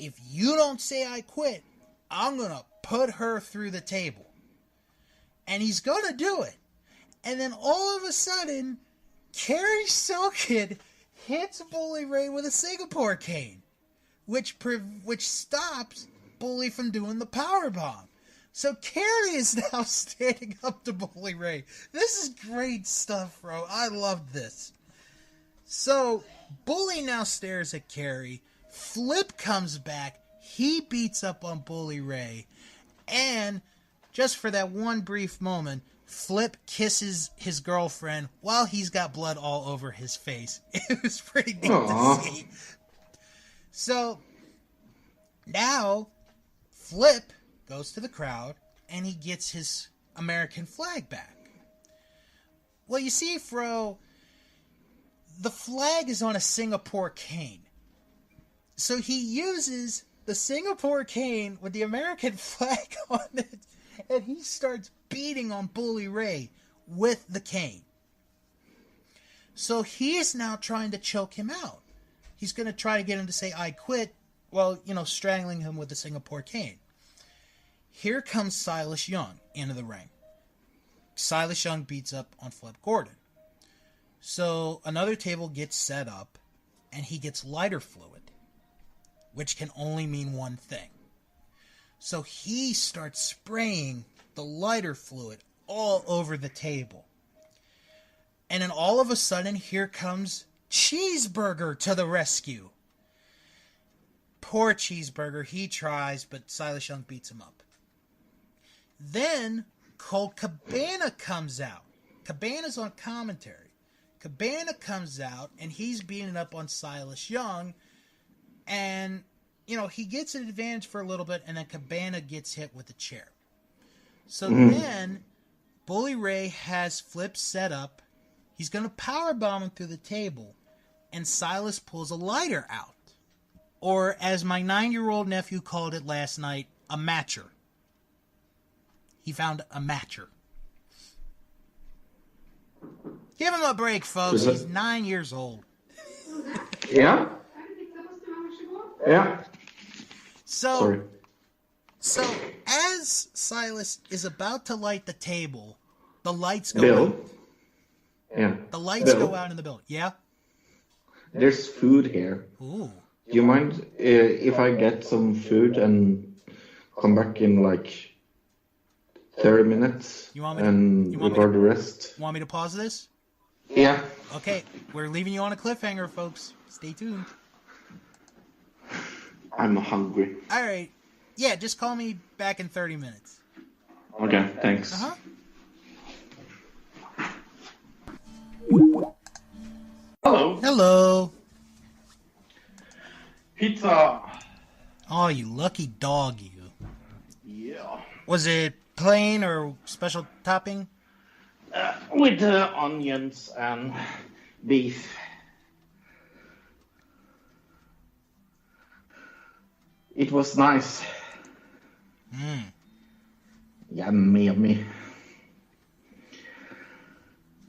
Speaker 2: if you don't say I quit, I'm gonna put her through the table. And he's gonna do it. And then all of a sudden, Kerry Silken hits Bully Ray with a Singapore cane, which stops Bully from doing the powerbomb. So Kerry is now standing up to Bully Ray. This is great stuff, bro. I love this. So Bully now stares at Kerry. Flip comes back. He beats up on Bully Ray. And just for that one brief moment, Flip kisses his girlfriend while he's got blood all over his face. It was pretty neat to see. So now Flip goes to the crowd and he gets his American flag back. Well, you see, Fro, the flag is on a Singapore cane. So he uses the Singapore cane with the American flag on it, and he starts beating on Bully Ray with the cane. So he is now trying to choke him out. He's going to try to get him to say, I quit, while, strangling him with the Singapore cane. Here comes Silas Young into the ring. Silas Young beats up on Flip Gordon. So another table gets set up, and he gets lighter fluid, which can only mean one thing. So he starts spraying the lighter fluid all over the table. And then all of a sudden, here comes Cheeseburger to the rescue. Poor Cheeseburger, he tries, but Silas Young beats him up. Then Colt Cabana comes out. Cabana's on commentary. Cabana comes out, and he's beating up on Silas Young, and, he gets an advantage for a little bit, and then Cabana gets hit with a chair. So then, Bully Ray has Flip set up. He's going to powerbomb him through the table, and Silas pulls a lighter out. Or, as my 9-year-old nephew called it last night, a matcher. He found a matcher. Give him a break, folks. He's 9 years old.
Speaker 3: Yeah? Yeah.
Speaker 2: So as Silas is about to light the table, the lights go out.
Speaker 3: Yeah.
Speaker 2: The lights go out in the building. Yeah?
Speaker 3: There's food here.
Speaker 2: Ooh.
Speaker 3: Do you mind if I get some food and come back in 30 minutes and record the rest?
Speaker 2: You want me to pause this?
Speaker 3: Yeah.
Speaker 2: Okay, we're leaving you on a cliffhanger, folks. Stay tuned.
Speaker 3: I'm hungry.
Speaker 2: All right. Yeah, just call me back in 30 minutes.
Speaker 3: Okay, thanks.
Speaker 2: Uh-huh.
Speaker 1: Hello.
Speaker 2: Hello.
Speaker 1: Pizza.
Speaker 2: Oh, you lucky dog, you.
Speaker 1: Yeah.
Speaker 2: Was it plain or special topping?
Speaker 1: With onions and beef. It was nice. Yummy.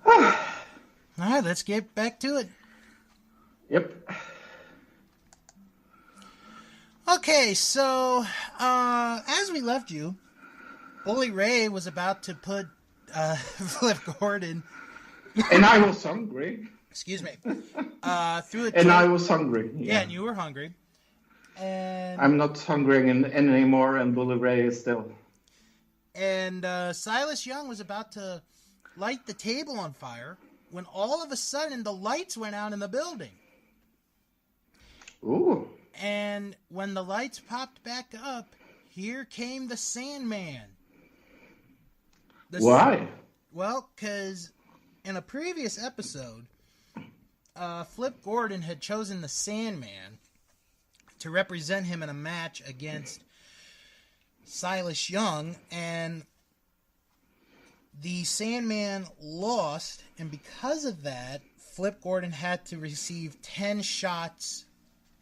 Speaker 2: All right, let's get back to it.
Speaker 1: Yep.
Speaker 2: Okay, so as we left you, Bully Ray was about to put Flip Gordon.
Speaker 3: And I was hungry.
Speaker 2: Excuse me. Through a
Speaker 3: And I was hungry.
Speaker 2: Yeah, and you were hungry. And
Speaker 3: I'm not hungry anymore, and Bully Ray is still.
Speaker 2: And Silas Young was about to light the table on fire when all of a sudden the lights went out in the building.
Speaker 3: Ooh.
Speaker 2: And when the lights popped back up, here came the Sandman.
Speaker 3: Why?
Speaker 2: Well, because in a previous episode, Flip Gordon had chosen the Sandman to represent him in a match against Silas Young, and the Sandman lost, and because of that, Flip Gordon had to receive 10 shots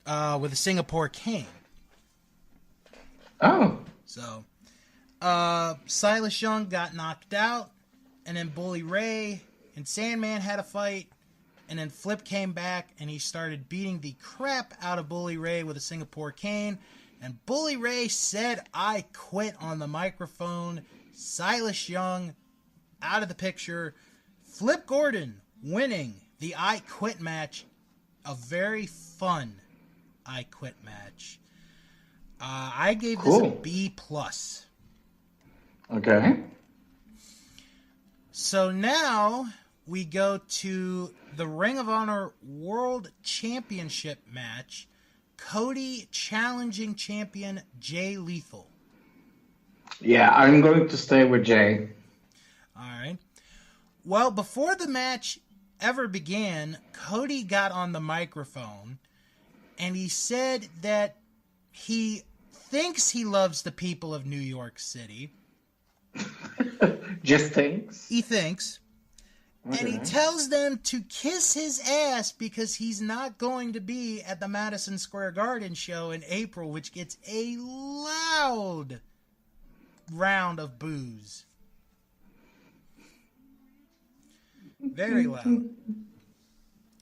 Speaker 2: with a Singapore cane.
Speaker 3: Oh.
Speaker 2: So, Silas Young got knocked out, and then Bully Ray and Sandman had a fight, and then Flip came back, and he started beating the crap out of Bully Ray with a Singapore cane, and Bully Ray said, I quit on the microphone. Silas Young out of the picture. Flip Gordon winning the I Quit match. A very fun I Quit match. I gave this a B+.
Speaker 3: Okay.
Speaker 2: So now we go to the Ring of Honor World Championship match. Cody challenging champion Jay Lethal.
Speaker 3: Yeah, I'm going to stay with Jay.
Speaker 2: All right. Well, before the match ever began, Cody got on the microphone and he said that he thinks he loves the people of New York City.
Speaker 3: Just thinks.
Speaker 2: He thinks. And he tells them to kiss his ass because he's not going to be at the Madison Square Garden show in April, which gets a loud round of boos. Very loud.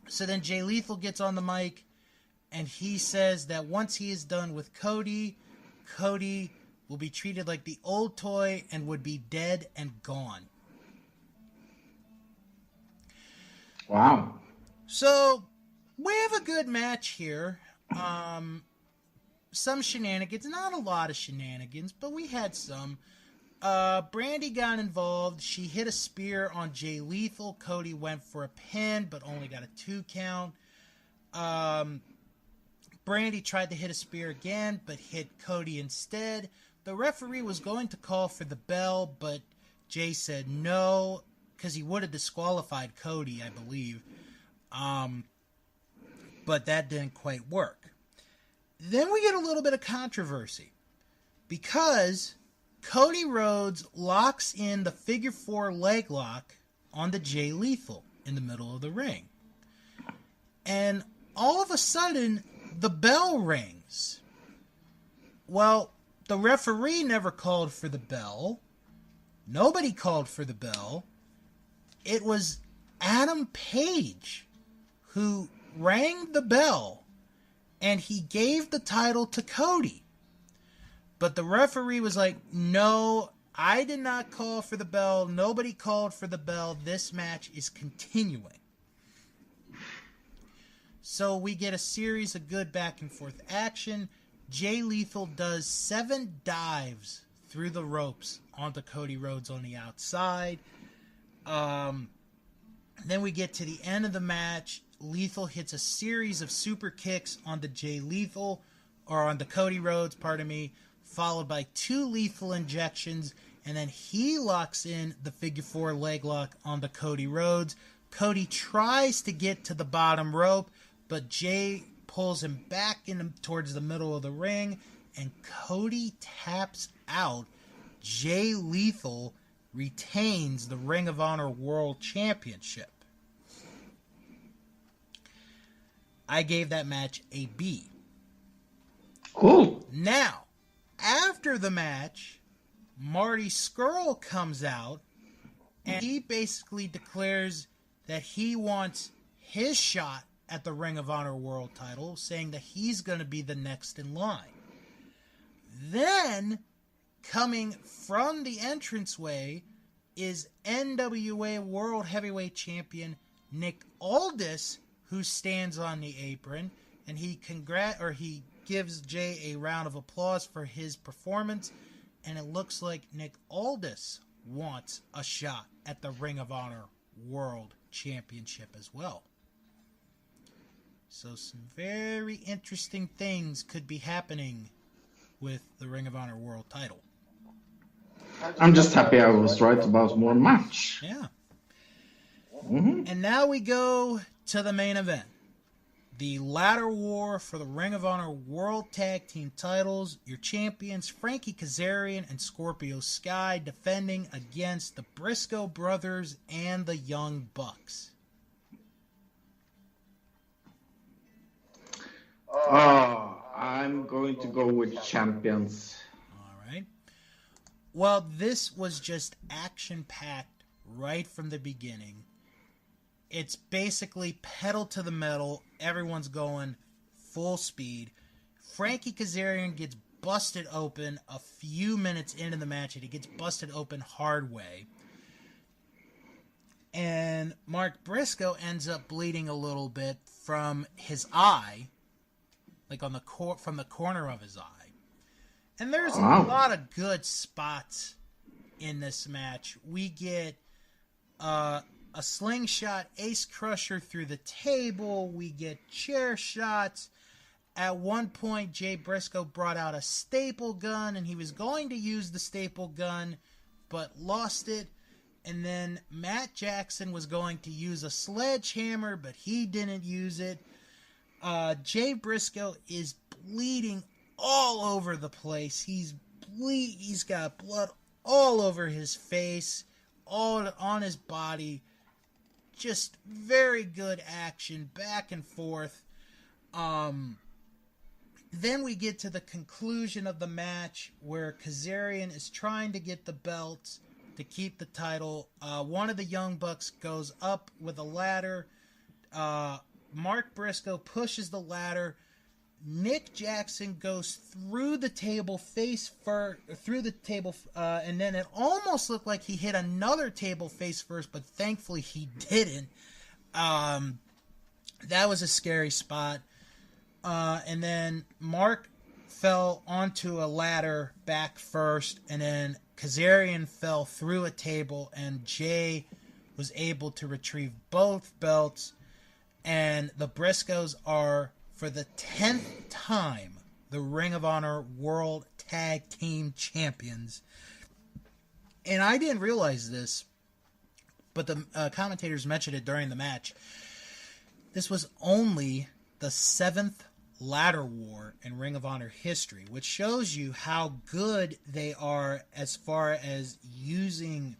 Speaker 2: So then Jay Lethal gets on the mic and he says that once he is done with Cody, Cody will be treated like the old toy and would be dead and gone.
Speaker 3: Wow.
Speaker 2: So, we have a good match here. Some shenanigans. Not a lot of shenanigans, but we had some. Brandy got involved. She hit a spear on Jay Lethal. Cody went for a pin, but only got a 2 count. Brandy tried to hit a spear again, but hit Cody instead. The referee was going to call for the bell, but Jay said no, because he would have disqualified Cody, I believe. But that didn't quite work. Then we get a little bit of controversy, because Cody Rhodes locks in the figure 4 leg lock on the Jay Lethal in the middle of the ring. And all of a sudden, the bell rings. Well, the referee never called for the bell. Nobody called for the bell. It was Adam Page who rang the bell, and he gave the title to Cody. But the referee was like, no, I did not call for the bell. Nobody called for the bell. This match is continuing. So we get a series of good back and forth action. Jay Lethal does 7 dives through the ropes onto Cody Rhodes on the outside. Then we get to the end of the match. Lethal hits a series of super kicks on the Jay Lethal, or on the Cody Rhodes, pardon me, followed by 2 lethal injections, and then he locks in the figure 4 leg lock on the Cody Rhodes. Cody tries to get to the bottom rope, but Jay pulls him back towards the middle of the ring, and Cody taps out. Jay Lethal retains the Ring of Honor World Championship. I gave that match a B.
Speaker 3: Cool.
Speaker 2: Now, after the match, Marty Scurll comes out, and he basically declares that he wants his shot at the Ring of Honor World title, saying that he's going to be the next in line. Then, coming from the entranceway, is NWA World Heavyweight Champion Nick Aldis, who stands on the apron, and he gives Jay a round of applause for his performance, and it looks like Nick Aldis wants a shot at the Ring of Honor World Championship as well. So some very interesting things could be happening with the Ring of Honor World title.
Speaker 3: I'm just happy I was right about one match.
Speaker 2: Yeah.
Speaker 3: Mm-hmm.
Speaker 2: And now we go to the main event. The ladder war for the Ring of Honor World Tag Team titles. Your champions, Frankie Kazarian and Scorpio Sky, defending against the Briscoe Brothers and the Young Bucks.
Speaker 3: I'm going to go with champions.
Speaker 2: All right. Well, this was just action-packed right from the beginning. It's basically pedal to the metal. Everyone's going full speed. Frankie Kazarian gets busted open a few minutes into the match, and he gets busted open hard way. And Mark Briscoe ends up bleeding a little bit from his eye, like on the from the corner of his eye. And there's a lot of good spots in this match. We get a slingshot ace crusher through the table. We get chair shots. At one point, Jay Briscoe brought out a staple gun, and he was going to use the staple gun, but lost it. And then Matt Jackson was going to use a sledgehammer, but he didn't use it. Jay Briscoe is bleeding all over the place. He's got blood all over his face, all on his body. just very good action back and forth. Then we get to the conclusion of the match where Kazarian is trying to get the belt to keep the title. One of the Young Bucks goes up with a ladder. Mark Briscoe pushes the ladder. Nick Jackson goes through the table and then it almost looked like he hit another table face first, but thankfully he didn't. That was a scary spot. And then Mark fell onto a ladder back first, and then Kazarian fell through a table, and Jay was able to retrieve both belts, and the Briscoes are, for the 10th time, the Ring of Honor World Tag Team Champions. And I didn't realize this, but the commentators mentioned it during the match. This was only the 7th ladder war in Ring of Honor history, which shows you how good they are as far as using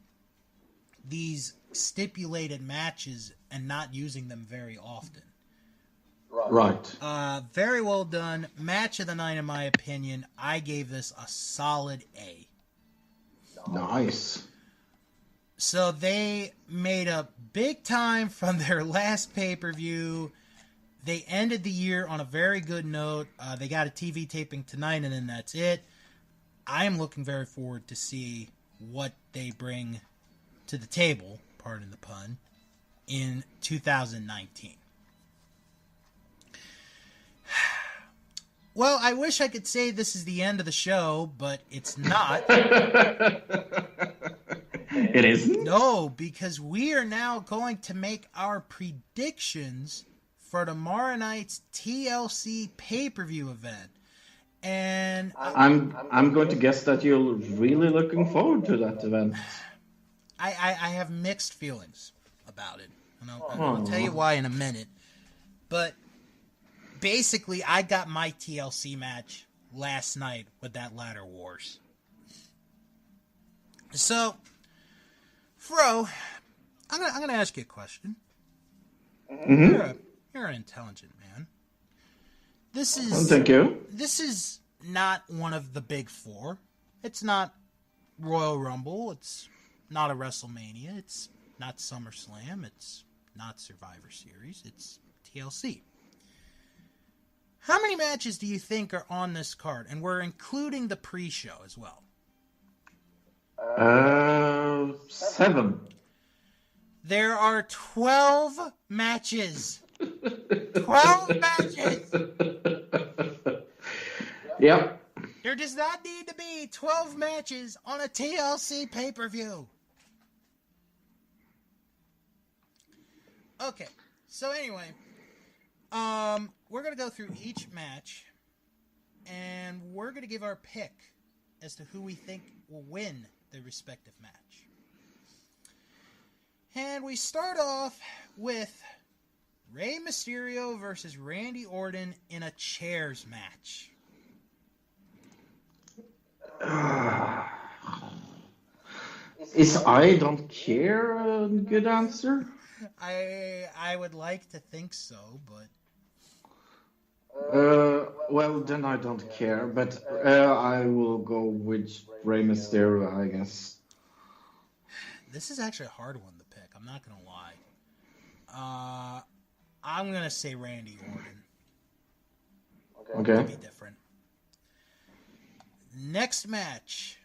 Speaker 2: these stipulated matches and not using them very often.
Speaker 3: Right.
Speaker 2: Very well done. Match of the night, in my opinion. I gave this a solid A.
Speaker 3: Nice.
Speaker 2: So they made up big time from their last pay-per-view. They ended the year on a very good note. They got a TV taping tonight, and then that's it. I am looking very forward to see what they bring to the table, pardon the pun, in 2019. Well, I wish I could say this is the end of the show, but it's not.
Speaker 3: It isn't?
Speaker 2: No, because we are now going to make our predictions for tomorrow night's TLC pay-per-view event. And
Speaker 3: I'm going to guess that you're really looking forward to that event.
Speaker 2: I have mixed feelings about it. And I'll tell you why in a minute. But basically, I got my TLC match last night with that Ladder Wars. So, Fro, I'm gonna ask you a question.
Speaker 3: Mm-hmm.
Speaker 2: You're an intelligent man. This is
Speaker 3: Thank you.
Speaker 2: This is not one of the big four. It's not Royal Rumble. It's not a WrestleMania. It's not SummerSlam. It's not Survivor Series. It's TLC. How many matches do you think are on this card? And we're including the pre-show as well.
Speaker 3: 7.
Speaker 2: There are 12 matches. 12 matches!
Speaker 3: Yep.
Speaker 2: There does not need to be 12 matches on a TLC pay-per-view. Okay, so anyway, we're going to go through each match, and we're going to give our pick as to who we think will win their respective match. And we start off with Rey Mysterio versus Randy Orton in a chairs match.
Speaker 3: Is I don't care a good answer?
Speaker 2: I would like to think so, but...
Speaker 3: Well, then I don't care, but I will go with Rey Mysterio, I guess.
Speaker 2: This is actually a hard one to pick, I'm not going to lie. I'm going to say Randy Orton.
Speaker 3: Okay.
Speaker 2: To be different. Next match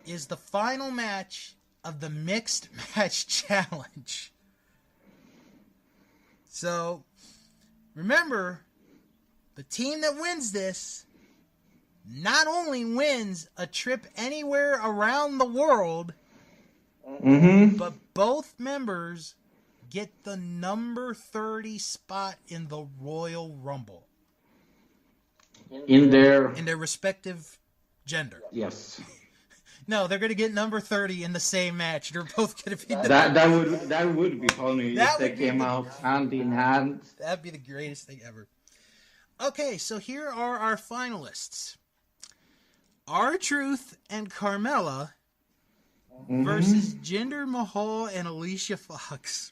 Speaker 2: is the final match of the Mixed Match Challenge. So, remember, the team that wins this not only wins a trip anywhere around the world, but both members get the number 30 spot in the Royal Rumble.
Speaker 3: In their
Speaker 2: respective gender.
Speaker 3: Yes.
Speaker 2: No, they're going to get number 30 in the same match. They're both going to be...
Speaker 3: That would be funny if they came out hand in hand.
Speaker 2: That'd be the greatest thing ever. Okay, so here are our finalists. R-Truth and Carmella versus Jinder Mahal and Alicia Fox.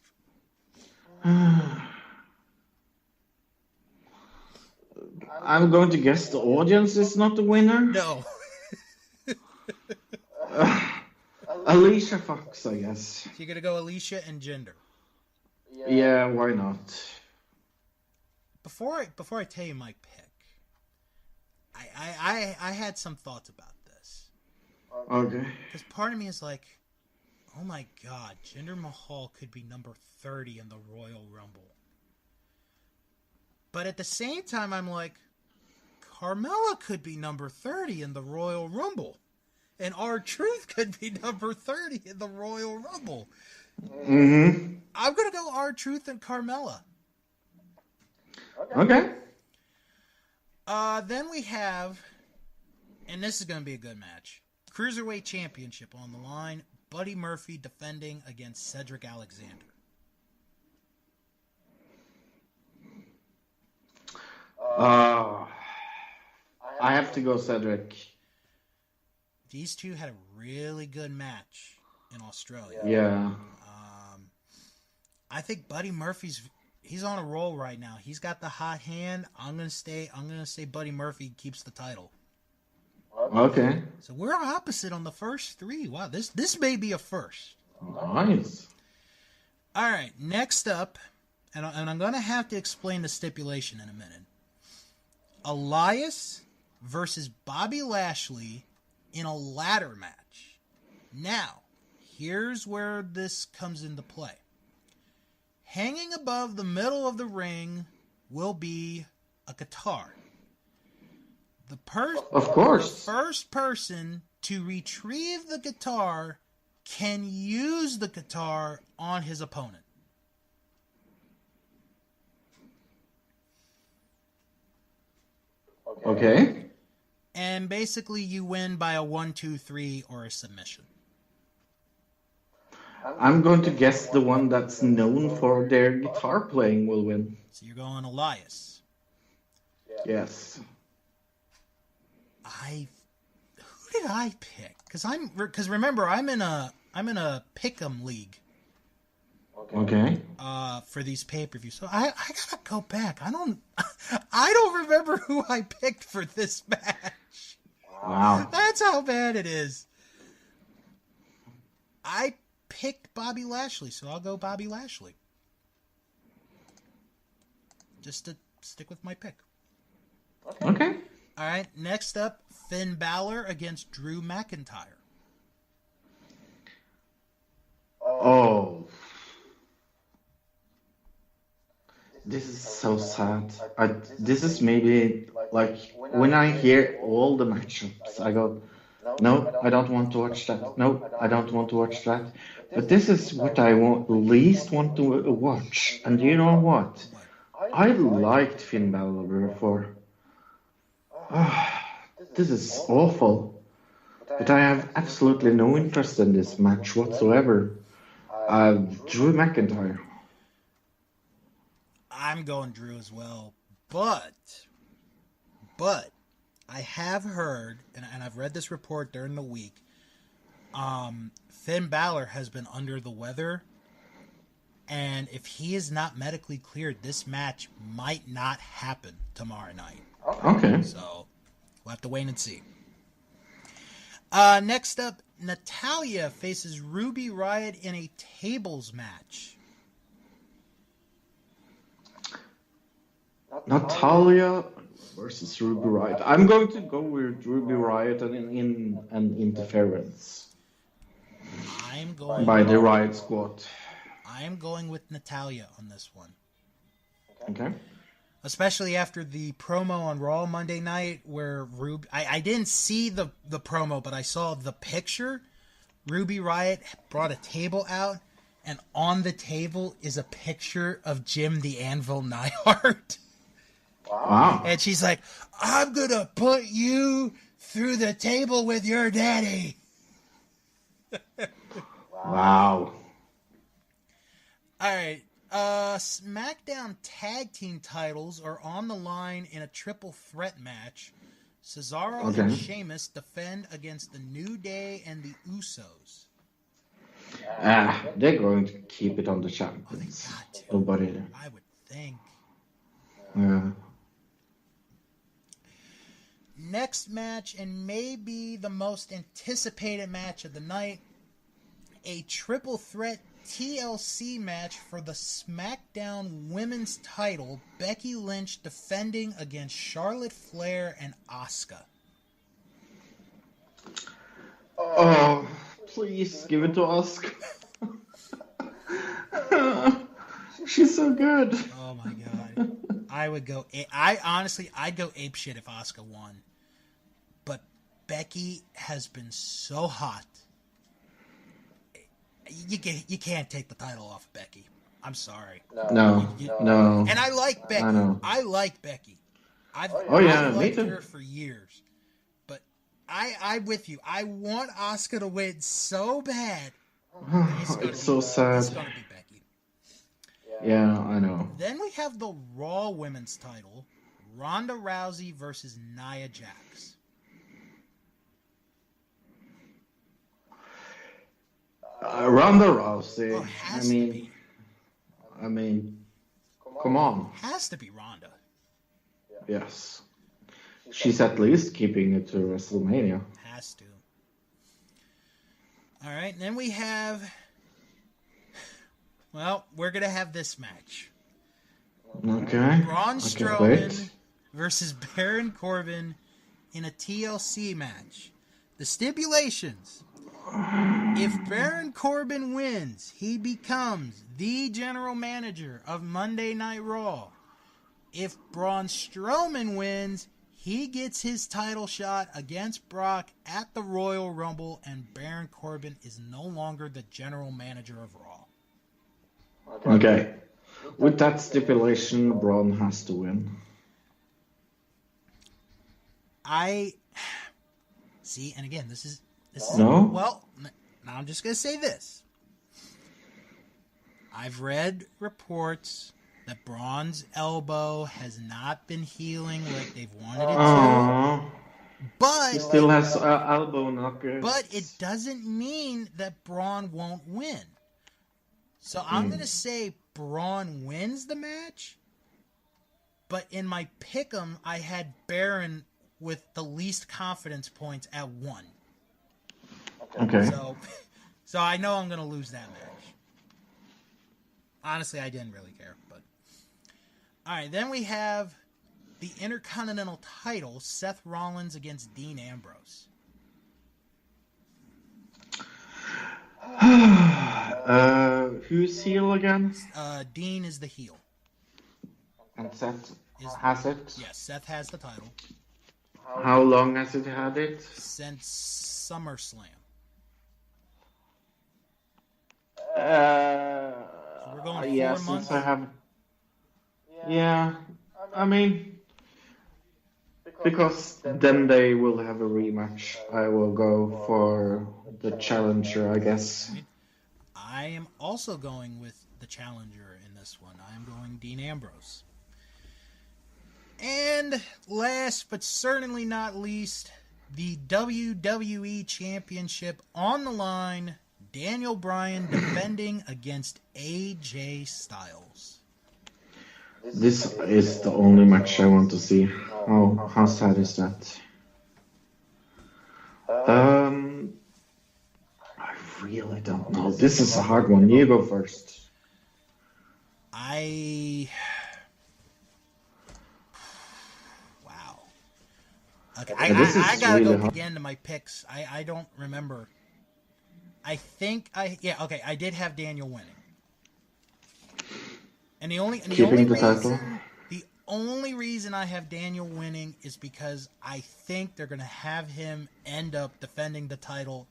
Speaker 3: I'm going to guess the audience is not the winner.
Speaker 2: No.
Speaker 3: Alicia Fox, I guess.
Speaker 2: So you're gonna go Alicia and gender.
Speaker 3: Yeah, why not?
Speaker 2: Before I tell you my pick, I had some thoughts about this.
Speaker 3: Okay.
Speaker 2: Because part of me is like, oh my god, Jinder Mahal could be number 30 in the Royal Rumble. But at the same time, I'm like, Carmella could be number 30 in the Royal Rumble. And R-Truth could be number 30 in the Royal Rumble.
Speaker 3: Mm-hmm.
Speaker 2: I'm going to go R-Truth and Carmella.
Speaker 3: Okay.
Speaker 2: Then we have, and this is going to be a good match, Cruiserweight Championship on the line. Buddy Murphy defending against Cedric Alexander.
Speaker 3: I have to go Cedric.
Speaker 2: These two had a really good match in Australia.
Speaker 3: Yeah.
Speaker 2: I think Buddy he's on a roll right now. He's got the hot hand. I'm gonna say Buddy Murphy keeps the title.
Speaker 3: Okay.
Speaker 2: So we're opposite on the first three. Wow, this may be a first.
Speaker 3: Nice.
Speaker 2: All right, next up, and I'm gonna have to explain the stipulation in a minute. Elias versus Bobby Lashley in a ladder match. Now, here's where this comes into play. Hanging above the middle of the ring will be a guitar.
Speaker 3: Of course.
Speaker 2: The first person to retrieve the guitar can use the guitar on his opponent.
Speaker 3: Okay.
Speaker 2: And basically you win by a 1, 2, 3 or a submission.
Speaker 3: I'm going to guess the one that's known for their guitar playing will win.
Speaker 2: So you're going Elias.
Speaker 3: Yes.
Speaker 2: Who did I pick? Because remember I'm in a pick'em league.
Speaker 3: Okay.
Speaker 2: For these pay-per-views. So I gotta go back. I don't remember who I picked for this match.
Speaker 3: Wow.
Speaker 2: That's how bad it is. I picked Bobby Lashley, so I'll go Bobby Lashley. Just to stick with my pick.
Speaker 3: Okay.
Speaker 2: All right, next up, Finn Balor against Drew McIntyre.
Speaker 3: Oh. This is so sad. This is maybe like when I hear all the matchups, I go, no, I don't want to watch that. No, I don't want to watch that. But this is what I least want to watch. And you know what? I liked Finn Balor before. This is awful. But I have absolutely no interest in this match whatsoever. Drew McIntyre.
Speaker 2: I'm going Drew as well, but I have heard, and I've read this report during the week, Finn Balor has been under the weather, and if he is not medically cleared, this match might not happen tomorrow night.
Speaker 3: Okay.
Speaker 2: So we'll have to wait and see. Next up, Natalya faces Ruby Riott in a tables match.
Speaker 3: Natalya versus Ruby Riott. I'm going to go with Ruby Riott in an interference by the Riott Squad.
Speaker 2: I'm going with Natalya on this one.
Speaker 3: Okay.
Speaker 2: Especially after the promo on Raw Monday night where Ruby... I didn't see the promo, but I saw the picture. Ruby Riott brought a table out, and on the table is a picture of Jim the Anvil Neidhart.
Speaker 3: Wow.
Speaker 2: And she's like, I'm going to put you through the table with your daddy.
Speaker 3: Wow.
Speaker 2: All right. SmackDown Tag Team titles are on the line in a triple threat match. Cesaro and Sheamus defend against the New Day and the Usos.
Speaker 3: They're going to keep it on the
Speaker 2: Oh, they
Speaker 3: champions.
Speaker 2: got to.
Speaker 3: Nobody.
Speaker 2: I would think.
Speaker 3: Yeah.
Speaker 2: Next match, and maybe the most anticipated match of the night, a triple threat TLC match for the SmackDown Women's title. Becky Lynch defending against Charlotte Flair and Asuka.
Speaker 3: Oh, please give it to us. She's so good.
Speaker 2: Oh my god. I'd go apeshit if Asuka won. But Becky has been so hot. You can't take the title off of Becky. I'm sorry.
Speaker 3: No.
Speaker 2: And I like Becky.
Speaker 3: I know.
Speaker 2: I like Becky. I've
Speaker 3: me
Speaker 2: liked
Speaker 3: too.
Speaker 2: her for years. But I'm with you. I want Asuka to win so bad.
Speaker 3: It's so sad.
Speaker 2: It's going to be Becky.
Speaker 3: Yeah, I know.
Speaker 2: Then we have the Raw Women's title. Ronda Rousey versus Nia Jax.
Speaker 3: Ronda Rousey.
Speaker 2: Oh, it has to be.
Speaker 3: I mean, come on.
Speaker 2: Has to be Ronda.
Speaker 3: Yes. She's at least keeping it to WrestleMania.
Speaker 2: Has to. All right, and then we have... Well, we're going to have this match.
Speaker 3: Okay.
Speaker 2: Braun Strowman versus Baron Corbin in a TLC match. The stipulations. If Baron Corbin wins, he becomes the general manager of Monday Night Raw. If Braun Strowman wins, he gets his title shot against Brock at the Royal Rumble, and Baron Corbin is no longer the general manager of Raw.
Speaker 3: Okay. With that stipulation, Braun has to win.
Speaker 2: I see, and again, this is
Speaker 3: No?
Speaker 2: well. Now I'm just gonna say this. I've read reports that Braun's elbow has not been healing like they've wanted it to,
Speaker 3: Aww.
Speaker 2: but
Speaker 3: He still has elbow knockers.
Speaker 2: but it doesn't mean that Braun won't win. So I'm gonna say Braun wins the match, but in my pick'em, I had Baron with the least confidence points at 1.
Speaker 3: Okay.
Speaker 2: So I know I'm going to lose that match. Honestly, I didn't really care. But all right, then we have the Intercontinental title, Seth Rollins against Dean Ambrose.
Speaker 3: Who's heel again?
Speaker 2: Dean is the heel.
Speaker 3: And Seth has it?
Speaker 2: Yes, Seth has the title
Speaker 3: How long has it had it?
Speaker 2: since SummerSlam. We're going 4 months.
Speaker 3: Since I have. Yeah, I mean, because then they will have a rematch. I will go for the challenger, I guess.
Speaker 2: I am also going with the challenger in this one. I am going Dean Ambrose. And last but certainly not least, the WWE Championship on the line. Daniel Bryan defending against AJ Styles.
Speaker 3: This is the only match I want to see. Oh, how sad is that? I really don't know. This is a hard one. You go first.
Speaker 2: Wow. Okay,
Speaker 3: This is
Speaker 2: I gotta
Speaker 3: really
Speaker 2: go
Speaker 3: hard.
Speaker 2: again to my picks. I don't remember. I did have Daniel winning. And the only
Speaker 3: Keeping the title.
Speaker 2: reason I have Daniel winning is because I think they're going to have him end up defending the title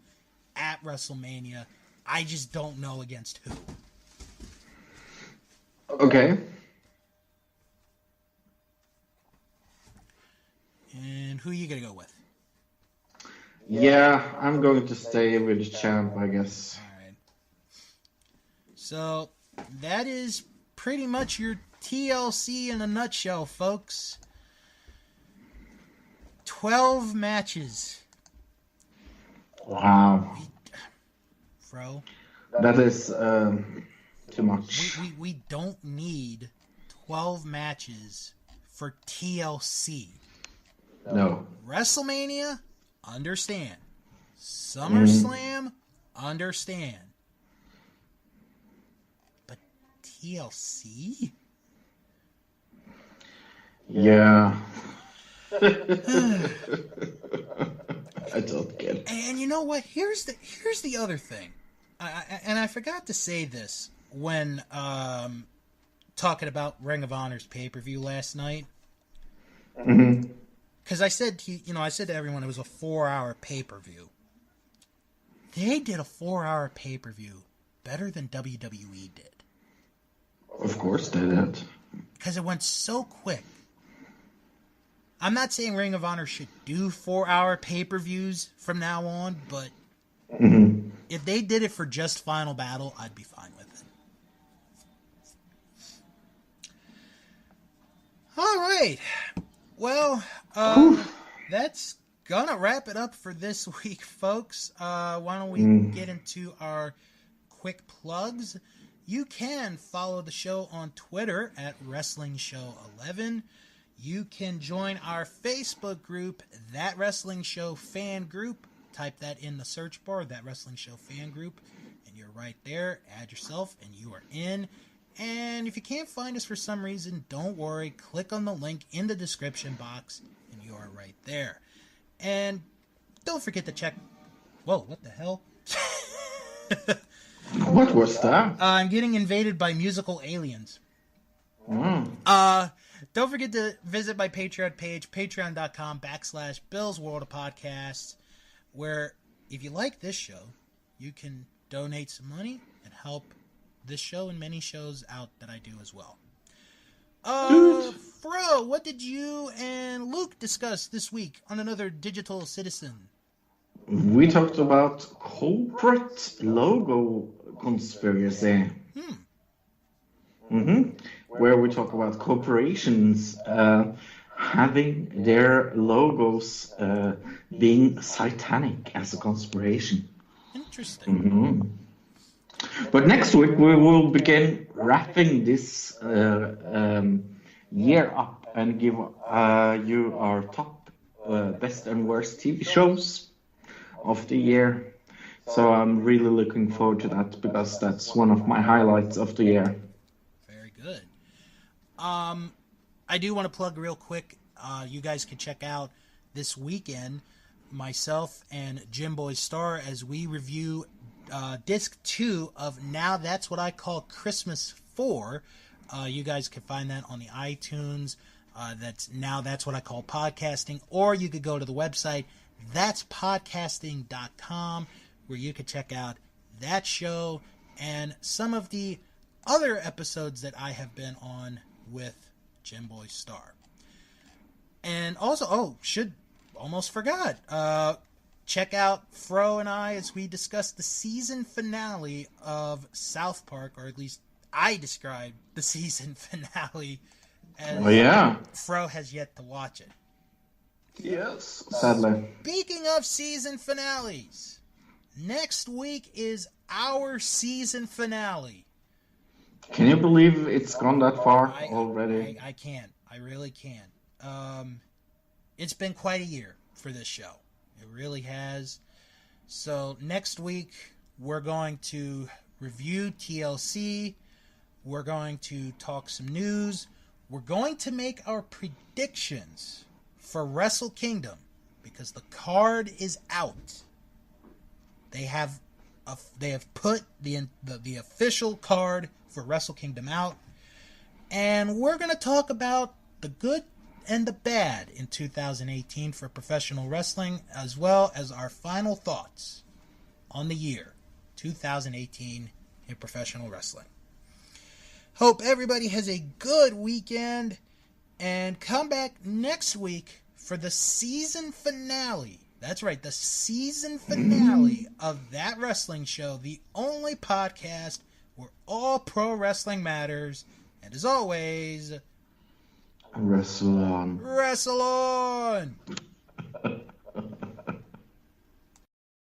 Speaker 2: at WrestleMania. I just don't know against who.
Speaker 3: Okay.
Speaker 2: And who are you going to go with?
Speaker 3: Yeah, I'm going to stay with the champ, I guess.
Speaker 2: All right. So that is pretty much your TLC in a nutshell, folks. 12 matches.
Speaker 3: Wow.
Speaker 2: Fro,
Speaker 3: That is too much.
Speaker 2: We don't need 12 matches for TLC.
Speaker 3: No.
Speaker 2: WrestleMania, understand. SummerSlam, understand. But TLC?
Speaker 3: Yeah. I don't get it.
Speaker 2: And you know what? Here's the other thing. I forgot to say this when talking about Ring of Honor's pay-per-view last night.
Speaker 3: Mm-hmm.
Speaker 2: Because I said to everyone it was a 4-hour pay-per-view. They did a 4-hour pay-per-view better than WWE did.
Speaker 3: Of course they did.
Speaker 2: Because it went so quick. I'm not saying Ring of Honor should do 4-hour pay-per-views from now on, but if they did it for just Final Battle, I'd be fine with it. All right. Well, that's gonna wrap it up for this week, folks. Why don't we get into our quick plugs? You can follow the show on Twitter at Wrestling Show 11. You can join our Facebook group, That Wrestling Show Fan Group. Type that in the search bar, That Wrestling Show Fan Group, and you're right there. Add yourself, and you are in. And if you can't find us for some reason, don't worry. Click on the link in the description box, and you are right there. And don't forget to check... Whoa, what the hell?
Speaker 3: What was that?
Speaker 2: I'm getting invaded by musical aliens. Don't forget to visit my Patreon page, patreon.com/Bill's World of Podcasts, where if you like this show, you can donate some money and help this show and many shows out that I do as well. Fro, what did you and Luke discuss this week on Another Digital Citizen?
Speaker 3: We talked about corporate logo conspiracy. Where we talk about corporations having their logos being satanic as a conspiration.
Speaker 2: Interesting.
Speaker 3: But next week we will begin wrapping this year up and give you our top best and worst TV shows of the year. So I'm really looking forward to that because that's one of my highlights of the year.
Speaker 2: Very good. I do want to plug real quick. You guys can check out this weekend myself and Jim Boy Star as we review disc 2 of Now That's What I Call Christmas 4. You guys can find that on the iTunes. That's What I Call Podcasting, or you could go to the website thatspodcasting.com where you could check out that show and some of the other episodes that I have been on with Jim Boy Star. And also, almost forgot. Check out Fro and I as we discuss the season finale of South Park, or at least I describe the season finale as Fro has yet to watch it.
Speaker 3: Yes, sadly.
Speaker 2: Speaking of season finales, next week is our season finale.
Speaker 3: Can you believe it's gone that far already?
Speaker 2: I can't. I really can't. It's been quite a year for this show. It really has. So next week, we're going to review TLC. We're going to talk some news. We're going to make our predictions for Wrestle Kingdom because the card is out. They have put the official card for Wrestle Kingdom out. And we're going to talk about the good and the bad in 2018 for professional wrestling, as well as our final thoughts on the year 2018 in professional wrestling. Hope everybody has a good weekend, and come back next week for the season finale. That's right, the season finale of That Wrestling Show, the only podcast where all pro wrestling matters. And as always,
Speaker 3: Wrestle on.
Speaker 2: Wrestle on!